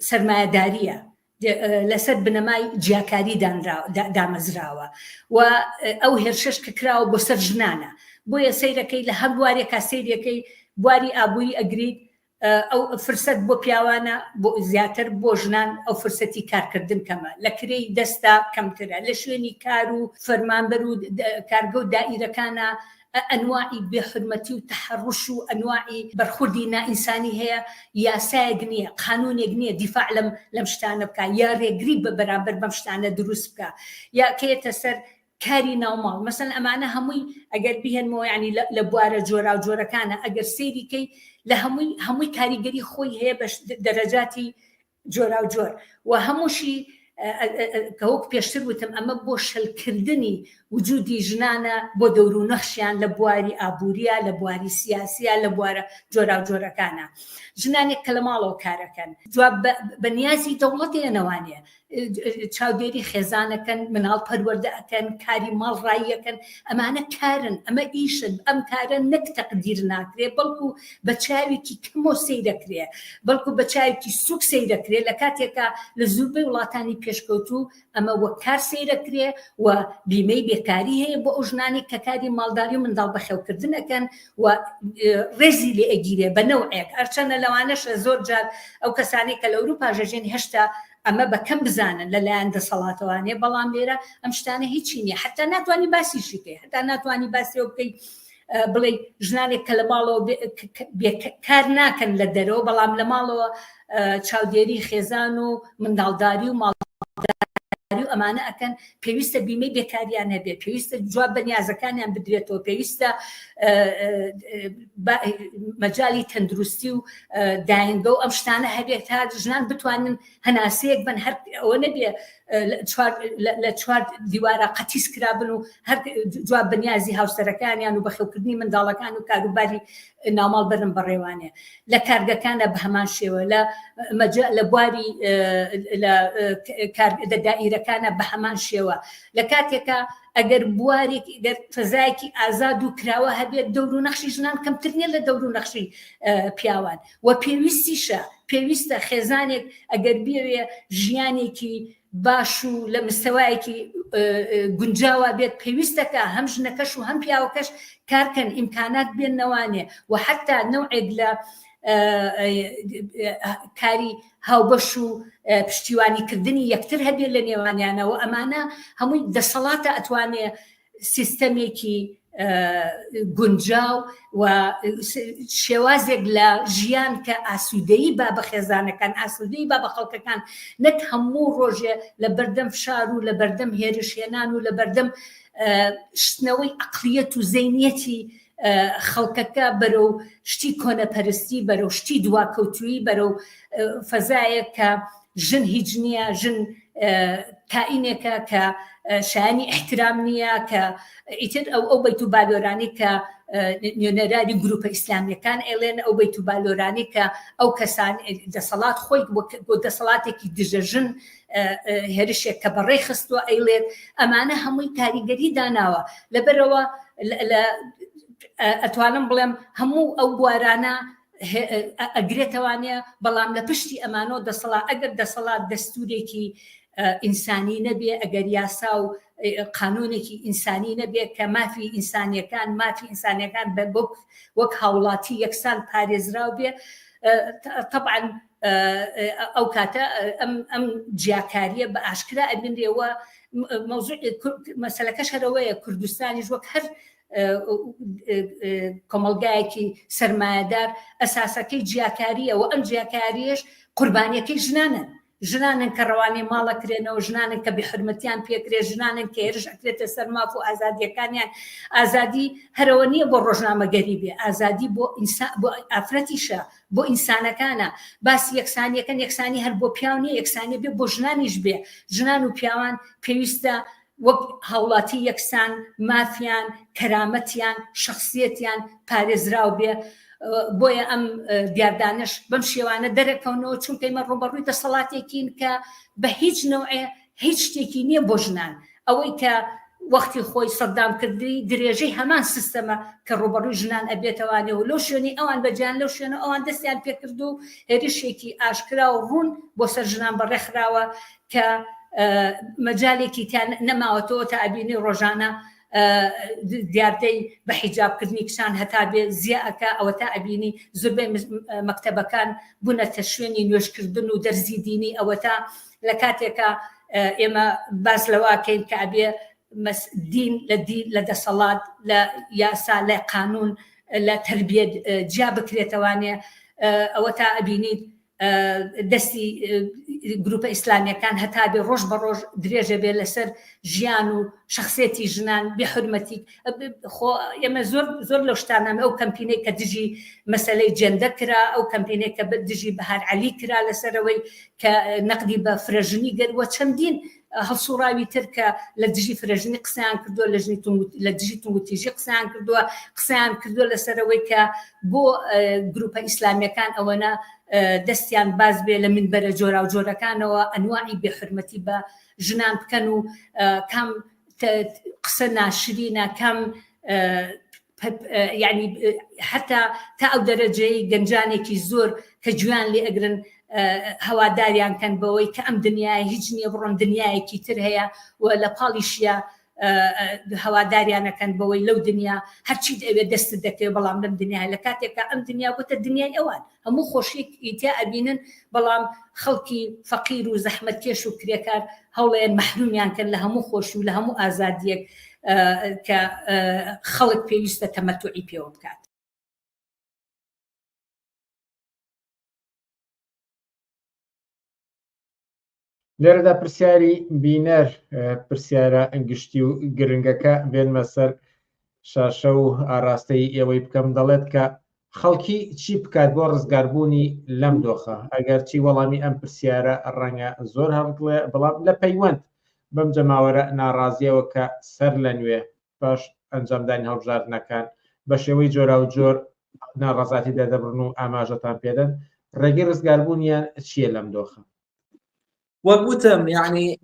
S11: سەرمایەداریە لەسەر بنەمای جیاکاری دامەزراوە و ئەو هێرشش کە کراوە بۆ سەر ژنانە. بۆیە سەیرەکەی لە هەر بوارێکا سەیرەکەی بواری ئابووری ئەگریت ئەو فرسەت بۆ پیاوانە بۆ زیاتر بۆ ژنان ئەو فرسەتی کارکردن کەمە، لە کرێی دەستا کەمترە، لە شوێنی کار و فەرمانبەر و کارگە و دائیرەکانە ئەنواعی بێحرمەتی و تەحەڕوش و ئەنواعی بەرخوردی نائینسانی هەیە، یاسایەک نییە، قانونێک نییە دیفاع لەم شتانە بکە یا ڕێگری بە بەرامبەر بەم شتانە دروست بکە یا کێتە سەر کاری ناوماڵ. مەسەن ئەمانە هەمووی ئەگەر بهێنمەوە ینی لە بوارە جۆرا و جۆرەکانە ئەگەر سەیریکەی لە هەمووی کاریگەری خۆی هەیە بە دەرەجاتی جۆرا و جۆر و هەمووشی کە وەک پێشتر وتم ئەمە بۆ شەلکردنی وجودی ژنانە بۆ دەور و نەخشیان لە بواری ئابووریە، لە بواری سیاسیە، لە بوارە جۆرا و جۆرەکانە. ژنانێک کە لە ماڵەوە کارەکەن جواب بە نیازی دەوڵەتێنەوانێ، چاودێری خێزانەکەن، مناڵ پەروەردە ئەکەن، کاری ماڵ ڕاییەکەن، ئەمانە کارن، ئەمە ئیشن، ئەم کارە نەک تەقدیر ناکرێ بەڵکو بە چاوێکی کەمۆ سەیرەکرێ، بەڵکو بە چاوێکی سوک سەیرەکرێ لە کاتێکە لە زووربەی وڵاتانی پێشکەوتوو ئەمە وە کار سەیرەکرێ و بیمەی بێکاری هەیە بۆ ئەو ژنانی کە کاری ماڵداری و منداڵ بەخێوکردنەکەن و ڕێزی لێ ئەگیرێ بە نەوعێک هەرچەندە لەوانەشە زۆر جار ئەو کەسانی کە لە ئەوروپا ژەژێن هێشتا ئەمە بەکەم بزانن لەلایەن دەسەڵاتەوانێ بەڵام لێرە ئەم شتانە هیچی نییە حتا ناتوانانی باسیشی بکەی هەتا ناتوانانی باسیەوە بکەی بڵێ ژنانێک کە لە ماڵەوە کار ناکەن لە دەرەوە بەڵام لە ماڵەوە چاودێری خێزان و منداڵداری و ماڵداری و ئەمانە ئەکەن پێویستە بیمەی بێکاریان هەبێ پێویستە جواب بە نیازەکانیان بدرێتەوە پێویستە مەجای تەندروستی و داینگە و ئەم شتانە هەبێت تا ژنان بتوانن هەناسەیەک بن هەر ئەوە نەبێ لە چوار دیوارە قەتیس کرابن و هەر جواب بەنیازی هاوسەرەکانیان و بەخێوکردنی منداڵەکان و کاروباری ناوماڵ بەرن بەڕێوانێ لە کارگەکانە بە هەمان شێوە لە بواری لە دائیرەکانە بە هەمان شێوە لە کاتێکە ئەگەر بوارێک گەر فەزایەکی ئازاد و کراوە هەبێت دەور و نەخشی ژنان کەمتر نیە لە دەور و نەخشی پیاوان و پێویستیشە پێویستە خێزانێک ئەگەر بێوێ ژیانێکی باش و لە مستەوایەکی گونجاوە بێت پێویستەکە هەم ژنەکەش و هەم پیاوەکەش کارکەن ئیمکانات بێننەوانێ و حتا نەوعێک لە کاری هاوبەش و پشتیوانیکردنی یەکتر هەبێت لە نێوانیانەوە ئەمانە هەمووی دەسەڵاتە ئەتوانێ سیستەمێکی گونجاو و شێوازێک لە ژیان کە ئاسوودەیی با بە خێزانەکان ئاسوودەیی با بە خەڵکەکان نەک هەموو ڕۆژێ لە بەردەم فشار و لە بەردەم هێرشێنان و لە بەردەم شتنەوەی عەقلیەت و زەینیەتی خەڵکەکە بەرەو شتی کۆنەپەرستی بەرەو شتی دواکەوتویی بەرەو فەزایە کە ژن هیچ نییە ژن کائینێکە کە شایانی احترام نییە کە ئیتر ئەو بەیت و بالۆرانی کە نوێنەرانی گروپە ئیسلامیەکان ئێڵێن ئەو بەیت و بالۆرانی کە ئەو کەسان دەسەڵات خۆی بۆ دەسەڵاتێکی دژەژن هێرشێک کە بەڕێ خستووە ئەیڵێت ئەمانە هەمووی کاریگەری داناوە لەبەرەوە ئەتوانم بڵێم هەموو ئەو بوارانە ئەگرێتەوانێ بەڵام لە پشتی ئەمانۆ ئەگەر دەسەڵات دەستورێکی ئینسانی نەبێ ئەگەر یاسا و قانونێکی ئینسانی نەبێ کە مافی ئینسانیەکان وەک هاوڵاتی یەکسان پارێزراو بێ طبعا ئەو کاتە ئەم جیاکاریە بە ئاشکرا ئەبینرێەوە مەسەلەکەش هەرەوەیە کوردستانیش وەک هەر کۆمەلگایەکی سەرمایەدار ئەساسەکەی جیاکاریە و ئەم جیاکاریش قوربانیەکەی ژنانن کە ڕەوانەی ماڵەکرێنەوە ژنانن کە بێحورمەتیان پێکرێ ژنانن کە هێرش ئەکرێتە سەر ماف و ئازادیەکانیان ئازادی هەرەوە نییە بۆ ڕۆژنامەگەری بێ ئازادی بۆ ئافرەتیشە بۆ ئینسانەکانە باسی یەکسانیەکەن یەکسانی هەر بۆ پیاو نیە یەکسانی بێ بۆ ژنانیش بێ ژنان و پیاوان پێویستە وەک هاوڵاتی یەکسان مافیان کەرامەتیان شخصیەتیان پارێزراو بێ بۆیە ئەم دیاردانش بەم شێوانە دەرەکەونەوە چونکە ئێمە ڕوبەڕووی دەسەڵاتێکین کە بە هیچ نوعێ هیچ شتێکی نییە بۆ ژنان ئەوەی کە وەختی خۆی سەدام کردی درێژەی هەمان سیستەمە کە ڕوبەڕووی ژنان ئەبێتەوانەوە لەو شوێنی ئەوان بەجان لەو شوێنە ئەوان دەستیان پێکرد و هێرشێکی ئاشکرا و ڕوون بۆ سەر ژنان بەڕێکخراوە کە مەجالێکی نەماوەتەوە تا ئەبینی ڕۆژانە دیاردەی بە حیجابکردنی کشان هەتا بێ زیەکە ئەوە تا ئەبینی زۆربەی مەکتەبەکان بوونەتە شوێنی نوێشکردن و دەرزی دینی ئەوە تا لە کاتێکە ئێمە باس لەواکەین کە ئەبێ دین لە دەسەڵات لە یاسا لە قانون لە تربیەت جیا بکرێتەوانێ ئەوە تا ئەبینیت دەستی گروپە ئیسلامیەکان هەتا بێ ڕۆژ بە ڕۆژ درێژە بێ لەسەر ژیان و شخصێتی ژنان بێحورمەتی ئێمە زۆر لەو شتانامە ئەو کەمپینەی کە دژی مەسەلەی جەندە کرا ئەو کەمپینەی کە دژی بەهار عەلی کرا لەسەرەوەی کە نەقدی بە فرەژنی گەروە چەندین هەڵسوڕاوی تر کە لە دژی فرەژنی قسەیان کردووە لە دژی تونگوتیژی قسەیان کردووە لەسەرەوەی کە بۆ گروپە ئیسلامیەکان ئەوەنە دەستیان باز بێ لە منبەرە جۆرا و جۆرەکانەوە ئەنواعی بێحورمەتی بە ژنان بکەن و کام قسە ناشرینە کام یعنی حتا تا ئەو دەرەجەی گەنجانێکی زۆر کە گویان لێ ئەگرن هەواداریان کەن بەوەی کە ئەم دنیای هیچ نییە بڕۆن دنیایەکی تر هەیە و لە پاڵیشیە هەواداریانەکەن بەوەی لەو دنیا هەرچیت ئەوێ دەستت دەکەوێت بەڵام لەم دنیا لە کاتێکە ئەم دنیا بۆتە دنیای ئەوان هەموو خۆشیێکی تیا ئەبینن بەڵام خەڵکی فەقیر و زەحمەتکێش و کرێکار هەوڵێن مەحرومیان کەن لە هەموو خۆشی و لە هەموو ئازادیەک کە خەڵک پێویستە تەمەتوعی پێوە بکات.
S2: لێرەدا پرسیاری بینەر پرسیارە گشتی و گرنگەکە بێنمە سەر شاشە و ئاراستەی ئێوەی بکەم دەڵێت کە خەڵکی چی بکات بۆ ڕزگاربوونی لەم دۆخە ئەگەر چی وەڵامی ئەم پرسیارە ڕەنگە زۆر هەڵگڵێ بەڵام لە پەیوەند بەم جەماوەرە ناڕازیەوە کە سەر لە نوێ باش ئەنجامدانی هەڵبژاردنەکان بە شێوەی جۆرا و جۆر ناڕازاتی دەدەبڕن و ئاماژەتان پێدەن ڕێگەی ڕزگاربوونیان چییە لەم دۆخە؟
S12: وەگوتم یعنی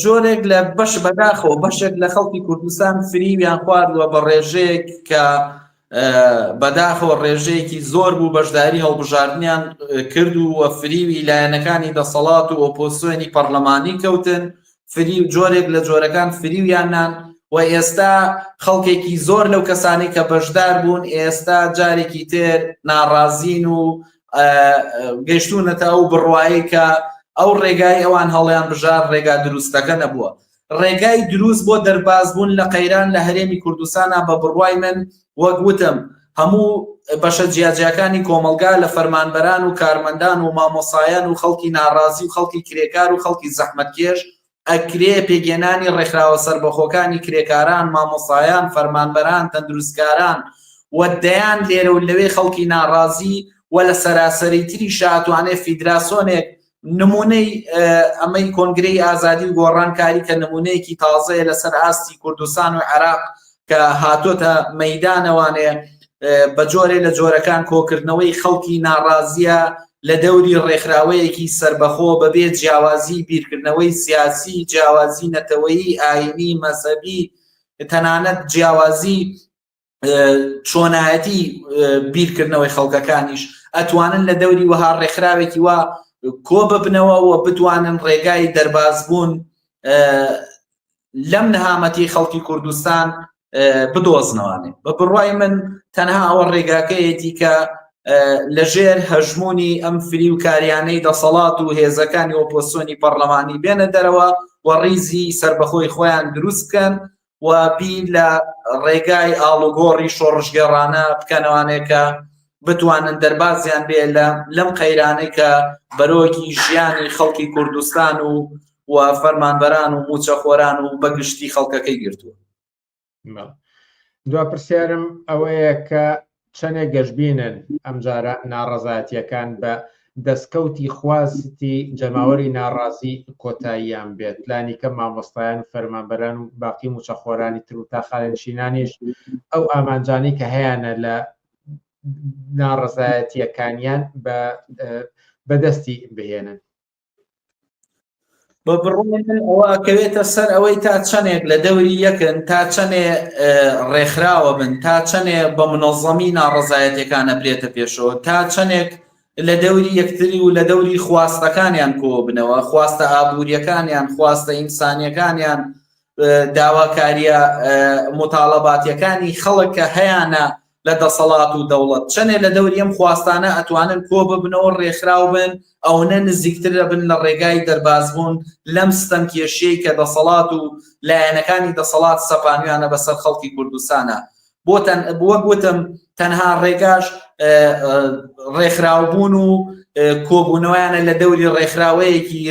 S12: جۆرێک لە بەش بەداخەوە بەشێک لە خەڵکی کوردستان فریویان خواردووە بە ڕێژەیەک کە بەداخەوە ڕێژەیەکی زۆر بوو بەشداری هەڵبژاردنیان کردووە فریوی لایەنەکانی دەسەڵات و ئۆپۆزیسیۆنی پەرلەمانی کەوتن فریو جۆرێک لە جۆرەکان فریویانان و ئێستا خەڵکێکی زۆر لەو کەسانی کە بەشدار بوون ئێستا جارێکی تر ناڕازین و گەیشتونەتە ئەو بڕوایی کە ئەو ڕێگای ئەوان هەڵیان بژار ڕێگا دروستەکە نەبووە ڕێگای دروست بۆ دەربازبوون لە قەیران لە هەرێمی کوردستانە بە بڕوای من وەک وتم هەموو بەشە جیاجیەکانی کۆمەلگا لە فەرمانبەران و کارمەندان و مامۆسایان و خەڵکی ناڕازی و خەڵکی کرێکار و خەڵکی زەحمەتکێش ئەکرێ پێگەێنانی ڕێکخراوە سەربەخۆکانی کرێکاران مامۆسایان فەرمانبەران تەندروستکاران و دەیان لێرە و لەوێ خەڵکی ناڕازی و لە سەراسەری تری شاتوانێ فیدراسۆنێک نمونەی ئەمەی کۆنگرەی ئازادی و گۆڕانکاری کە نمونەیەکی تازەیە لەسەر ئاستی کوردستان و عێراق کە هاتۆتە مەیدانەوانێ بە جۆرێ لە جۆرەکان کۆکردنەوەی خەڵکی ناڕازیە لە دەوری ڕێکخراوەیەکی سربەخۆ بەبێ جیاوازی بیرکردنەوەی سیاسی جیاوازی نەتەوەیی ئاینی مەزهبی تەنانەت جیاوازی چۆنایەتی بیرکردنەوەی خەڵکەکانیش ئەتوانن لە دەوری وەها ڕێکخراوێکی وا کۆ ببنەوە و بتوانن ڕێگای دەربازبوون لەم نەهامەتی خەڵکی کوردستان بدۆزنەوانێ بە بڕوای من تەنها ئەوە ڕێگاکەیەتی کە لەژێر هەژمونی ئەم فری و کاریانەی دەسەڵات و هێزەکانی ئۆپۆزیسیۆنی پەرلەمانی بێنە دەرەوە و ڕیزی سربەخۆی خۆیان دروست بکەن و بیر لە ڕێگای ئاڵوگۆڕی شۆڕژگەڕانە بکەنەوانێ کە بتوانن دەربازیان بێ لەم قەیرانەی کە بەرۆکی ژیانی خەڵکی کوردستان و فەرمانبەران و موچەخۆران و بەگشتی خەڵکەکەی گرتووە.
S2: دوا پرسیارم ئەوەیە کە چەندێک گەشتبینن ئەم جارە ناڕەزایەتیەکان بە دەستکەوتی خواستی جەماوەری ناڕازی کۆتاییان بێت لانیکە مامۆستایان فەرمانبەران و باقی موچەخۆرانی تر و تا خاڵێنشینانیش ئەو ئامانجانی کە هەیەە لە ناڕەزایەتیەکانیان بەدەستی بهێنن
S12: بە بڕووی من ئەوە ئەکەوێتە سەر ئەوەی تا چەندێک لە دەوری یەکن تا چەندێ ڕێکخراوە بن تا چەندێ بە منەظەمی ناڕەزایەتیەکانە برێتە پێشەوە تا چەندێک لە دەوری یەکتری و لە دەوری خواستەکانیان کۆ بنەوە خواستە ئابوووریەکانیان خواستە ئینسانیەکانیان داواکاریە متاڵەباتیەکانی خەڵک کە هەیەە لە دەسەڵات و دەوڵەت چەندێ لە دەوری ئەم خواستانە ئەتوانن کۆ ببنەوە ڕێکخراو بن ئەوە نزیکترە بن لە ڕێگای دەربازبوون لەم ستەم کێشەی کە دەسەڵات و لایەنەکانی دەسەڵات سەپانویانە بەسەر خەڵکی کوردستانە بۆ گوتم تەنها ڕێگاش ڕێکخراوبوون و کۆبوونەوەیانە لە دەوری ڕێکخراوەیەکی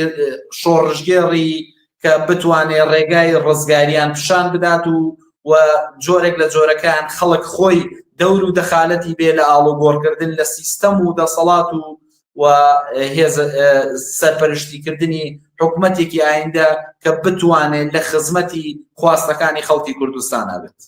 S12: شۆڕژگێڕی کە بتوانێت ڕێگای ڕزگاریان پیشان بدات و جۆرێک لە جۆرەکان خەڵک خۆی دەور و دەخالەتی بێ لە ئاڵوگۆڕکردن لە سیستەم و دەسەڵات و سەرپەرشتیکردنی حکوومەتێکی ئایندە کە بتوانێت لە خزمەتی خواستەکانی خەڵکی کوردستانە بێت.